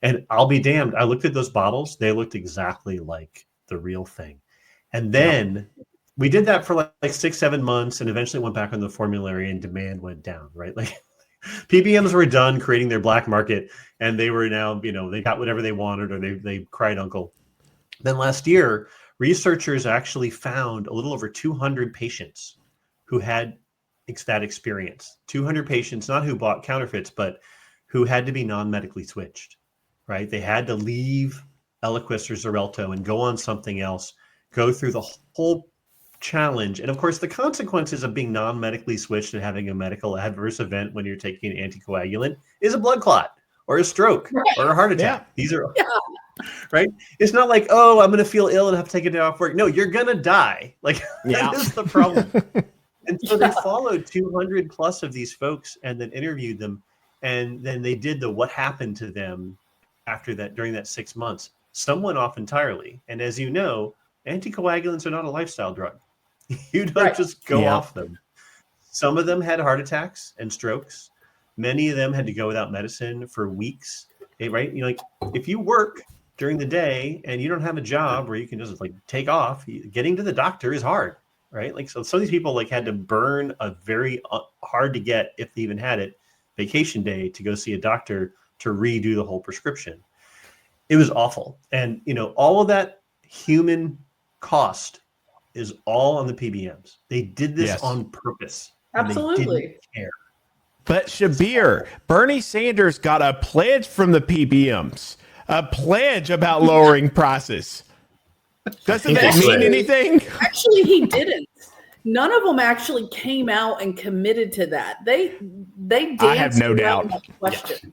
And I'll be damned. I looked at those bottles. They looked exactly like the real thing. And then we did that for like 6-7 months and eventually went back on the formulary and demand went down, right? Like PBMs were done creating their black market and they were now, they got whatever they wanted or they cried uncle. Then last year, researchers actually found a little over 200 patients who had that experience. 200 patients, not who bought counterfeits, but who had to be non-medically switched, right? They had to leave Eliquis or Xarelto and go on something else, go through the whole challenge. And of course, the consequences of being non-medically switched and having a medical adverse event when you're taking an anticoagulant is a blood clot or a stroke or a heart attack. These are right. It's not like, oh, I'm going to feel ill and have to take a day off work. No, you're going to die. Like that is the problem. And so they followed 200 plus of these folks and then interviewed them. And then they did the what happened to them after that, during that 6 months. Some went off entirely. And as you know, anticoagulants are not a lifestyle drug. You don't just go off them. Some of them had heart attacks and strokes. Many of them had to go without medicine for weeks. Right? Like if you work during the day and you don't have a job where you can just like take off, getting to the doctor is hard, right? Like so some of these people like had to burn a very hard to get, if they even had it, vacation day to go see a doctor to redo the whole prescription. It was awful. And all of that human cost is all on the PBMs. They did this on purpose. Absolutely. They didn't care. But Shabbir, Bernie Sanders got a pledge from the PBMs, a pledge about lowering prices. Doesn't that mean anything? Actually, he didn't. None of them actually came out and committed to that. They danced I have no doubt. that question.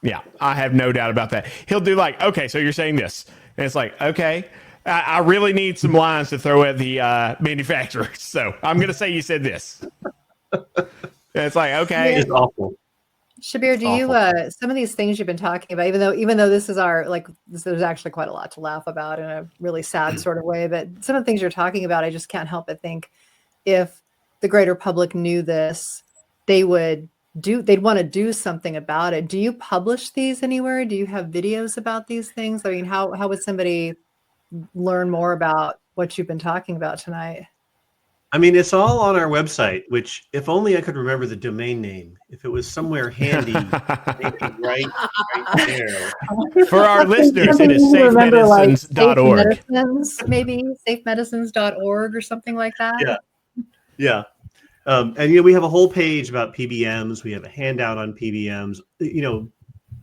Yeah, I have no doubt about that. He'll do like, okay, so you're saying this. And it's like, okay, I really need some lines to throw at the manufacturers. So I'm going to say you said this. And it's like, okay. It's awful. Shabbir, do you some of these things you've been talking about, even though this is there's actually quite a lot to laugh about in a really sad sort of way, but some of the things you're talking about, I just can't help but think if the greater public knew this, they'd want to do something about it. Do you publish these anywhere? Do you have videos about these things? I mean, how would somebody learn more about what you've been talking about tonight? I mean, it's all on our website, which if only I could remember the domain name. If it was somewhere handy, maybe right there. For our listeners, it is safemedicines.org. Safe Medicines, maybe safemedicines.org or something like that. Yeah. And we have a whole page about PBMs. We have a handout on PBMs.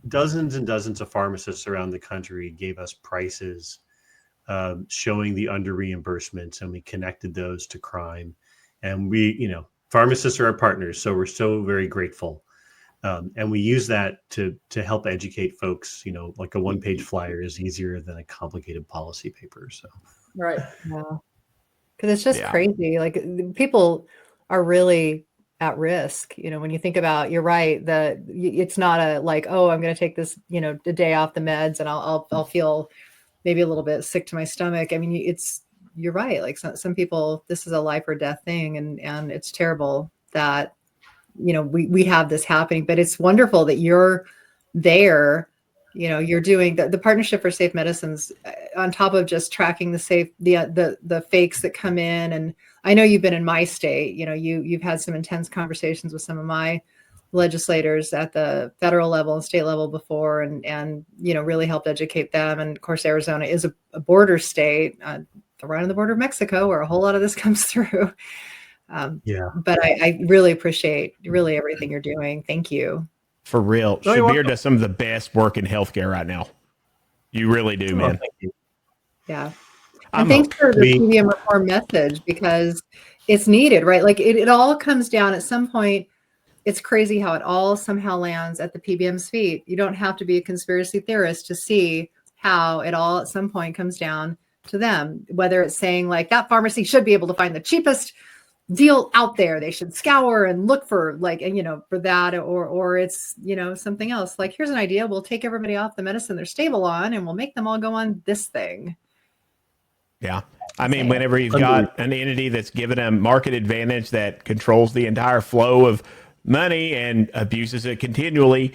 Dozens and dozens of pharmacists around the country gave us prices showing the under reimbursements, and we connected those to crime. And pharmacists are our partners, so we're so very grateful. And we use that to help educate folks. Like a one-page flyer is easier than a complicated policy paper. So Right. Yeah. Because it's just crazy. Like, people are really at risk. When you think about, you're right, it's not I'm going to take this, a day off the meds and I'll feel maybe a little bit sick to my stomach. I mean, you're right. Like some people, this is a life or death thing. And it's terrible that, we have this happening, but it's wonderful that you're there. You're doing the Partnership for Safe Medicines on top of just tracking the fakes that come in. And I know you've been in my state, you've had some intense conversations with some of my legislators at the federal level and state level before, and really helped educate them. And of course, Arizona is a border state, right on the border of Mexico, where a whole lot of this comes through. But I really appreciate everything you're doing. Thank you. For real. Shabbir does some of the best work in healthcare right now. You really do, man. Thank you. Yeah. And thanks for the PBM reform message, because it's needed, right? Like it all comes down at some point. It's crazy how it all somehow lands at the PBM's feet. You don't have to be a conspiracy theorist to see how it all at some point comes down to them, whether it's saying like that pharmacy should be able to find the cheapest deal out there. They should scour and look for for that, or it's, something else. Like, here's an idea. We'll take everybody off the medicine they're stable on and we'll make them all go on this thing. Yeah. I mean, whenever you've got an entity that's given a market advantage that controls the entire flow of money and abuses it continually,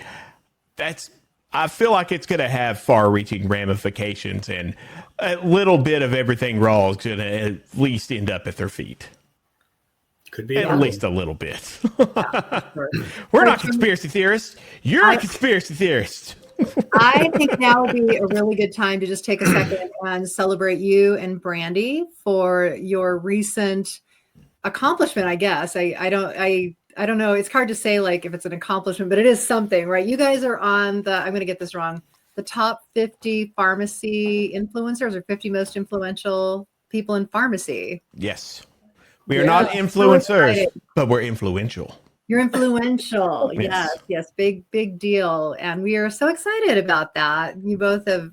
I feel like it's going to have far-reaching ramifications, and a little bit of everything raw is going to at least end up at their feet. Could be at least a little bit. We're not conspiracy theorists. You're a conspiracy theorist. I think now would be a really good time to just take a second and celebrate you and Brandy for your recent accomplishment, I guess. I don't know. It's hard to say like if it's an accomplishment, but it is something, right? You guys are on I'm going to get this wrong, the top 50 pharmacy influencers, or 50 most influential people in pharmacy. Yes. We are not influencers, but we're influential. You're influential. Yes. Big deal. And we are so excited about that. You both have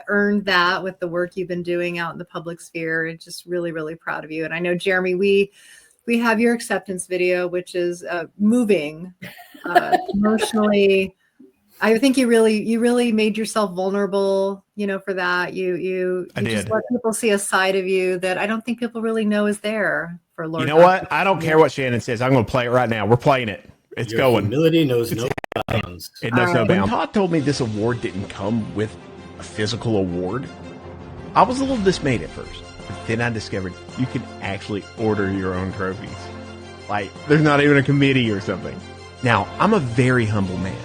earned that with the work you've been doing out in the public sphere. Just really, really proud of you. And I know, Jeremy, we have your acceptance video, which is moving emotionally. I think you really made yourself vulnerable, for that. You just let people see a side of you that I don't think people really know is there for Lord. You know what? I don't care what Shannon says. I'm going to play it right now. We're playing it. It's Your going. Humility knows no bounds. It knows no bounds. When Todd told me this award didn't come with a physical award, I was a little dismayed at first. But then I discovered you can actually order your own trophies. Like, there's not even a committee or something. Now, I'm a very humble man,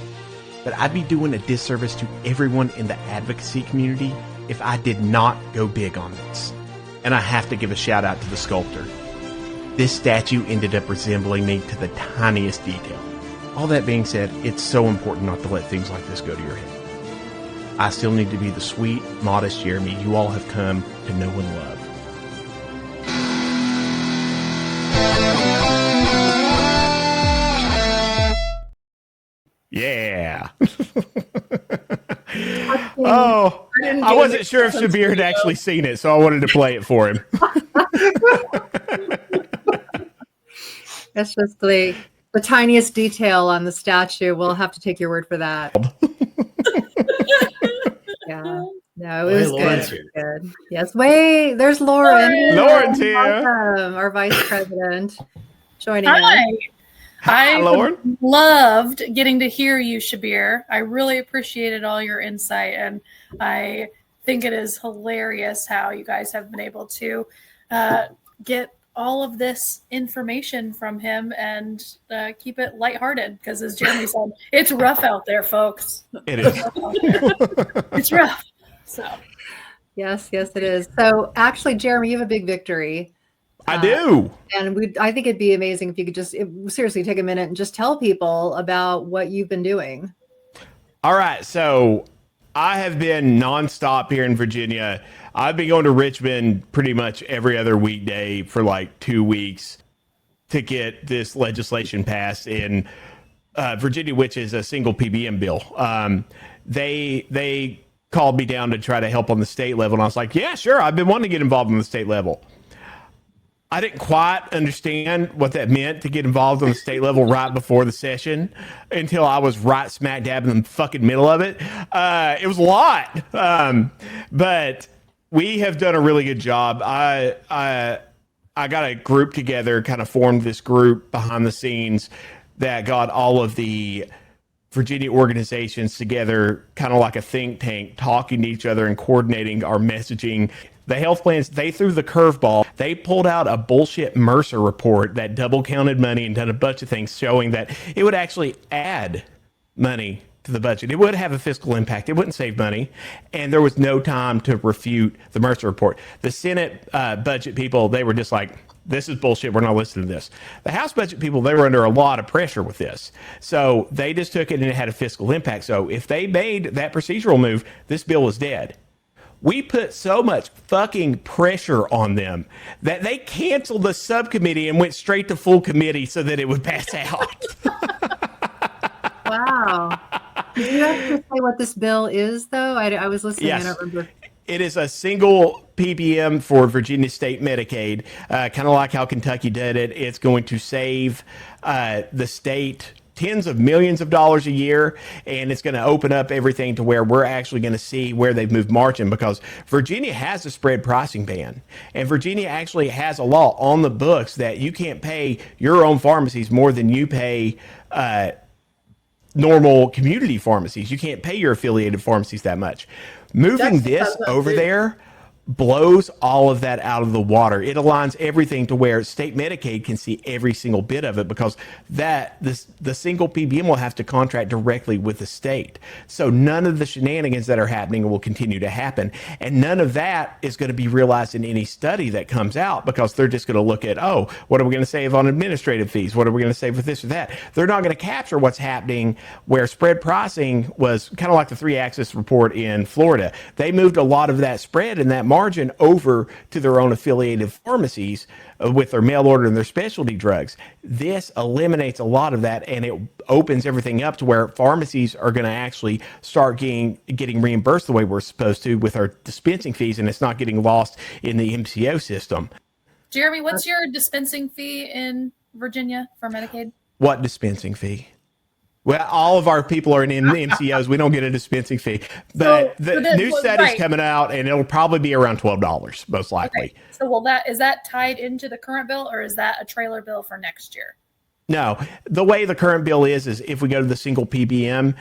but I'd be doing a disservice to everyone in the advocacy community if I did not go big on this. And I have to give a shout out to the sculptor. This statue ended up resembling me to the tiniest detail. All that being said, it's so important not to let things like this go to your head. I still need to be the sweet, modest Jeremy you all have come to know and love. Yeah. I wasn't sure if Shabbir had actually seen it, so I wanted to play it for him. That's just great. the tiniest detail on the statue. We'll have to take your word for that. Yeah. No, it was Lauren's good. here. Good. Yes. Wait, there's Lauren. Lauren's here. Welcome, our vice president, joining us. Hi, I Lauren. loved getting to hear you, Shabbir. I really appreciated all your insight, and I think it is hilarious how you guys have been able to get all of this information from him and keep it lighthearted. Because as Jeremy said, it's rough out there, folks. It is. It's rough. So Yes, it is. So actually, Jeremy, you have a big victory. I do. And I think it'd be amazing if you could just seriously take a minute and just tell people about what you've been doing. All right. So I have been nonstop here in Virginia. I've been going to Richmond pretty much every other weekday for like 2 weeks to get this legislation passed in Virginia, which is a single PBM bill. They called me down to try to help on the state level. And I was like, yeah, sure. I've been wanting to get involved on the state level. I didn't quite understand what that meant to get involved on the state level right before the session until I was right smack dab in the fucking middle of it. It was a lot. But we have done a really good job. I got a group together, kind of formed this group behind the scenes that got all of the Virginia organizations together, kind of like a think tank, talking to each other and coordinating our messaging. The health plans, they threw the curveball. They pulled out a bullshit Mercer report that double counted money and done a bunch of things showing that it would actually add money to the budget. It would have a fiscal impact. It wouldn't save money. And there was no time to refute the Mercer report. The Senate budget people, they were just like, this is bullshit. We're not listening to this. The House budget people, they were under a lot of pressure with this. So they just took it and it had a fiscal impact. So if they made that procedural move, this bill was dead. We put so much fucking pressure on them that they canceled the subcommittee and went straight to full committee so that it would pass out. Wow. Did you have to say what this bill is, though? I was listening. Yes. I don't remember. It is a single PBM for Virginia State Medicaid, kind of like how Kentucky did it. It's going to save the state tens of millions of dollars a year, and it's going to open up everything to where we're actually going to see where they've moved margin, because Virginia has a spread pricing ban, and Virginia actually has a law on the books that you can't pay your own pharmacies more than you pay normal community pharmacies. You can't pay your affiliated pharmacies that much. Moving this over there blows all of that out of the water. It aligns everything to where state Medicaid can see every single bit of it, because the single PBM will have to contract directly with the state. So none of the shenanigans that are happening will continue to happen. And none of that is going to be realized in any study that comes out, because they're just going to look at, oh, what are we going to save on administrative fees? What are we going to save with this or that? They're not going to capture what's happening where spread pricing was kind of like the 3-axis report in Florida. They moved a lot of that spread and that margin over to their own affiliated pharmacies with their mail order and their specialty drugs. This eliminates a lot of that, and it opens everything up to where pharmacies are going to actually start getting reimbursed the way we're supposed to with our dispensing fees, and it's not getting lost in the MCO system. Jeremy, what's your dispensing fee in Virginia for Medicaid? What dispensing fee? Well, all of our people are in MCOs. We don't get a dispensing fee. But the new study's coming out, and it'll probably be around $12, most likely. Okay. So is that tied into the current bill, or is that a trailer bill for next year? No. The way the current bill is if we go to the single PBM,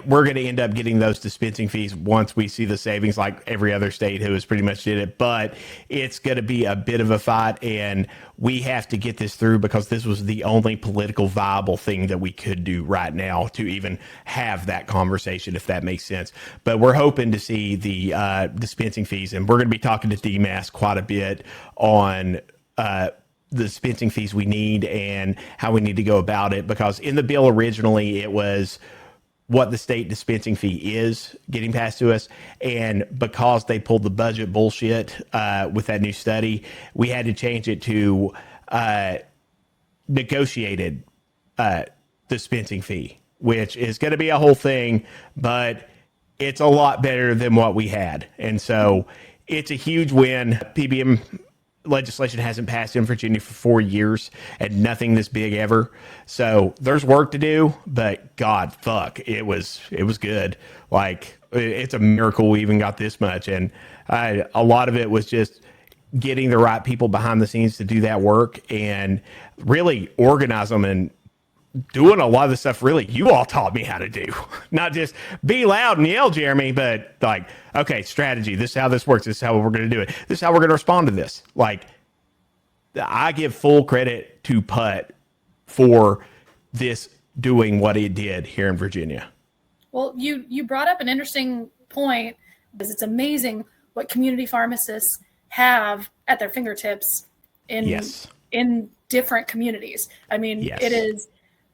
we're going to end up getting those dispensing fees once we see the savings, like every other state who has pretty much did it. But it's going to be a bit of a fight, and we have to get this through, because this was the only political viable thing that we could do right now to even have that conversation, if that makes sense. But we're hoping to see the dispensing fees, and we're going to be talking to DMAS quite a bit on the dispensing fees we need and how we need to go about it, because in the bill originally it was what the state dispensing fee is getting passed to us. And because they pulled the budget bullshit with that new study, we had to change it to negotiated dispensing fee, which is going to be a whole thing, but it's a lot better than what we had. And so it's a huge win. PBM legislation hasn't passed in Virginia for 4 years and nothing this big ever. So there's work to do, but God, fuck, it was good. Like, it's a miracle we even got this much. And a lot of it was just getting the right people behind the scenes to do that work and really organize them and doing a lot of the stuff really you all taught me how to do. Not just be loud and yell, Jeremy, but like, okay, strategy. This is how this works. This is how we're going to do it. This is how we're going to respond to this. Like, I give full credit to PUTT for this doing what it did here in Virginia. Well, you brought up an interesting point, because it's amazing what community pharmacists have at their fingertips in different communities. I mean, it is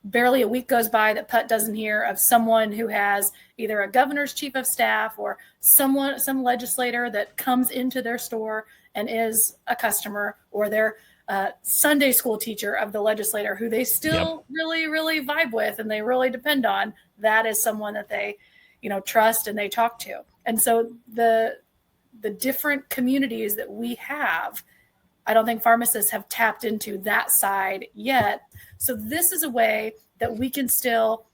barely a week goes by that PUTT doesn't hear of someone who has either a governor's chief of staff or some legislator that comes into their store and is a customer, or their Sunday school teacher of the legislator who they still really, really vibe with and they really depend on. That is someone that they, trust and they talk to. And so the different communities that we have, I don't think pharmacists have tapped into that side yet. So this is a way that we can still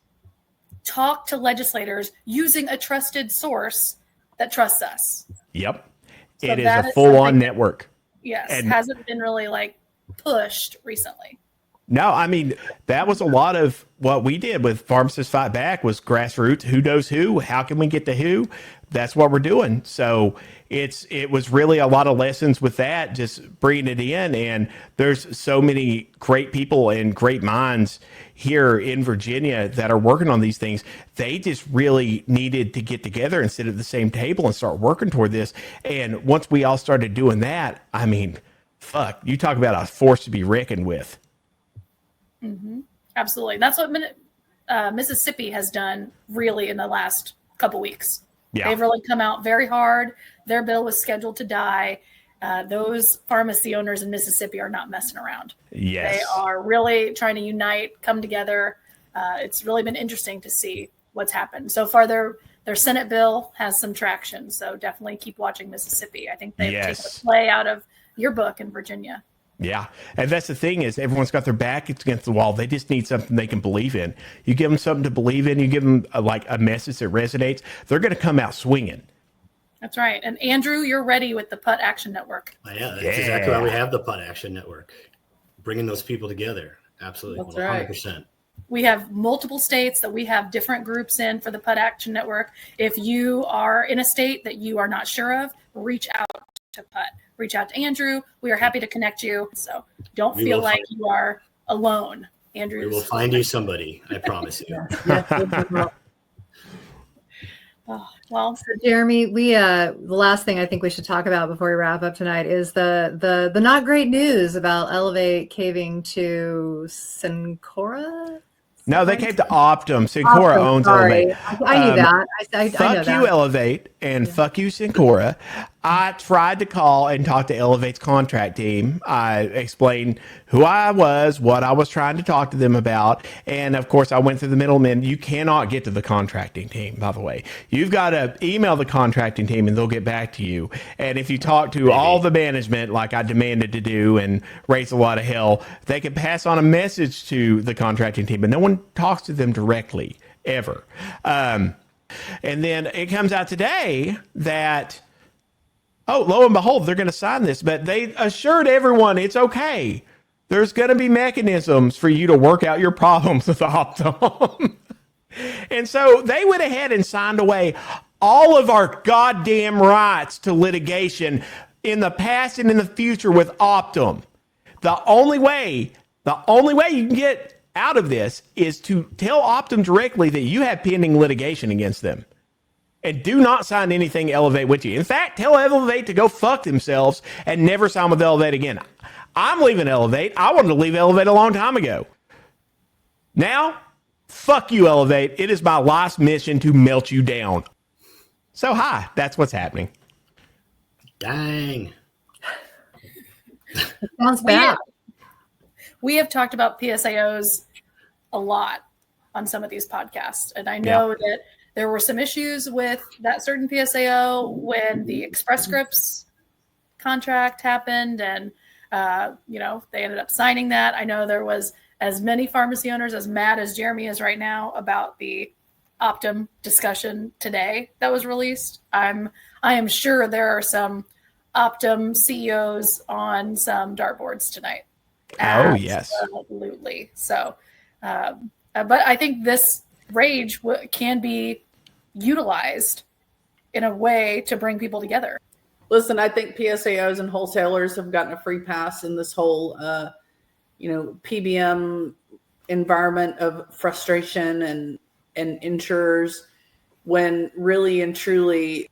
talk to legislators using a trusted source that trusts us. Yep. So it is a full-on network. Yes. And hasn't been really pushed recently. No, I mean, that was a lot of what we did with Pharmacists Fight Back was grassroots. Who knows who? How can we get to who? That's what we're doing. So it was really a lot of lessons with that, just bringing it in. And there's so many great people and great minds here in Virginia that are working on these things. They just really needed to get together and sit at the same table and start working toward this. And once we all started doing that, I mean, fuck, you talk about a force to be reckoned with. Mm-hmm. Absolutely. That's what Mississippi has done really in the last couple weeks. Yeah. They've really come out very hard. Their bill was scheduled to die. Those pharmacy owners in Mississippi are not messing around. Yes. They are really trying to unite, come together. It's really been interesting to see what's happened. So far, their Senate bill has some traction. So definitely keep watching Mississippi. I think they've taken a play out of your book in Virginia. Yeah. And that's the thing is everyone's got their back against the wall. They just need something they can believe in. You give them something to believe in. You give them a message that resonates. They're going to come out swinging. That's right. And Andrew, you're ready with the PUTT Action Network. Yeah, that's exactly why we have the PUTT Action Network. Bringing those people together. Absolutely. That's 100%. Right. We have multiple states that we have different groups in for the PUTT Action Network. If you are in a state that you are not sure of, reach out to PUTT. Reach out to Andrew. We are happy to connect you. So don't feel like you are alone. Andrew. We will find you somebody. I promise you. Oh, well, so Jeremy, we the last thing I think we should talk about before we wrap up tonight is the not great news about Elevate caving to Cencora. No, they came to Optum. Cencora owns Elevate. I knew that. I fuck know that. you, Elevate, and fuck you, Cencora. I tried to call and talk to Elevate's contract team. I explained who I was, what I was trying to talk to them about, and of course, I went through the middleman. You cannot get to the contracting team, by the way. You've got to email the contracting team, and they'll get back to you. And if you talk to all the management, like I demanded to do, and raise a lot of hell, they can pass on a message to the contracting team, but no one talks to them directly, ever. And then it comes out today that, oh, lo and behold, they're going to sign this. But they assured everyone it's okay. There's going to be mechanisms for you to work out your problems with Optum. And so they went ahead and signed away all of our goddamn rights to litigation in the past and in the future with Optum. The only way you can get out of this is to tell Optum directly that you have pending litigation against them. And do not sign anything Elevate with you. In fact, tell Elevate to go fuck themselves and never sign with Elevate again. I'm leaving Elevate. I wanted to leave Elevate a long time ago. Now, fuck you, Elevate. It is my life's mission to melt you down. So, hi, that's what's happening. Dang. Sounds bad. We have talked about PSAOs a lot on some of these podcasts. And I know that there were some issues with that certain PSAO when the Express Scripts contract happened. And They ended up signing that. I know there was as many pharmacy owners as mad as Jeremy is right now about the Optum discussion today that was released. I am sure there are some Optum CEOs on some dartboards tonight. Oh, yes. Absolutely. So, but I think this rage can be utilized in a way to bring people together. Listen, I think PSAOs and wholesalers have gotten a free pass in this whole, PBM environment of frustration and insurers, when really and truly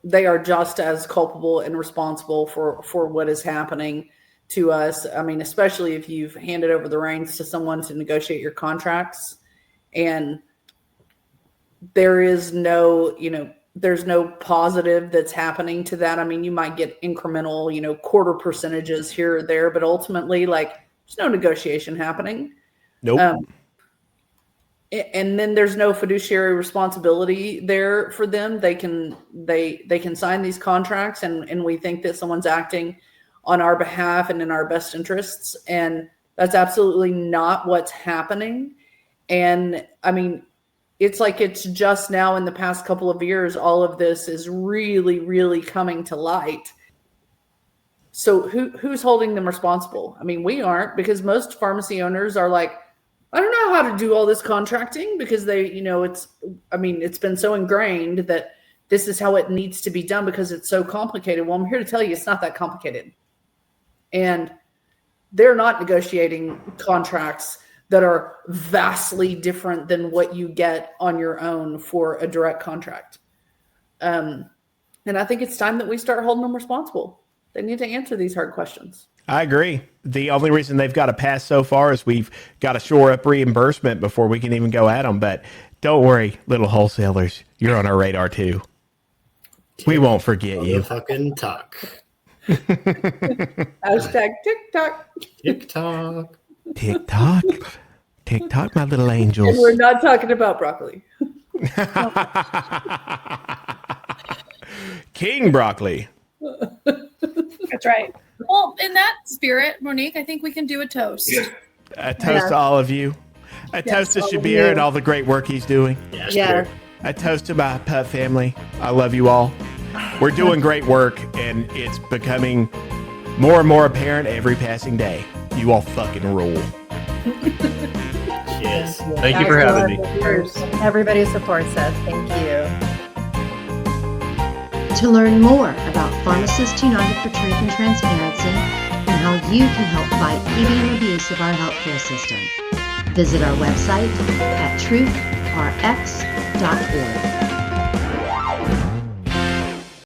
they are just as culpable and responsible for what is happening to us. I mean, especially if you've handed over the reins to someone to negotiate your contracts, and there is no, there's no positive that's happening to that. I mean, you might get incremental, quarter percentages here or there, but ultimately, there's no negotiation happening. Nope. And then there's no fiduciary responsibility there for them. They can sign these contracts, and we think that someone's acting on our behalf and in our best interests. And that's absolutely not what's happening. And I mean, it's like it's just now in the past couple of years, all of this is really, really coming to light. So who's holding them responsible? I mean, we aren't, because most pharmacy owners are like, I don't know how to do all this contracting, because it's been so ingrained that this is how it needs to be done because it's so complicated. Well, I'm here to tell you it's not that complicated. And they're not negotiating contracts that are vastly different than what you get on your own for a direct contract. And I think it's time that we start holding them responsible. They need to answer these hard questions. I agree. The only reason they've got to pass so far is we've got to shore up reimbursement before we can even go at them. But don't worry, little wholesalers, you're on our radar too. We won't forget you. Fucking talk. Hashtag TikTok. TikTok. TikTok. TikTok, my little angels. And we're not talking about broccoli. King broccoli. That's right. Well, in that spirit, Monique, I think we can do a toast. A toast to all of you. A toast to Shabbir and all the great work he's doing. Yeah. A toast to my PUTT family. I love you all. We're doing great work, and it's becoming more and more apparent every passing day. You all fucking rule. Yes. Thank you for having me. Everybody supports us. Thank you. To learn more about Pharmacists United for Truth and Transparency and how you can help fight PBM abuse of our healthcare system, visit our website at truthrx.org.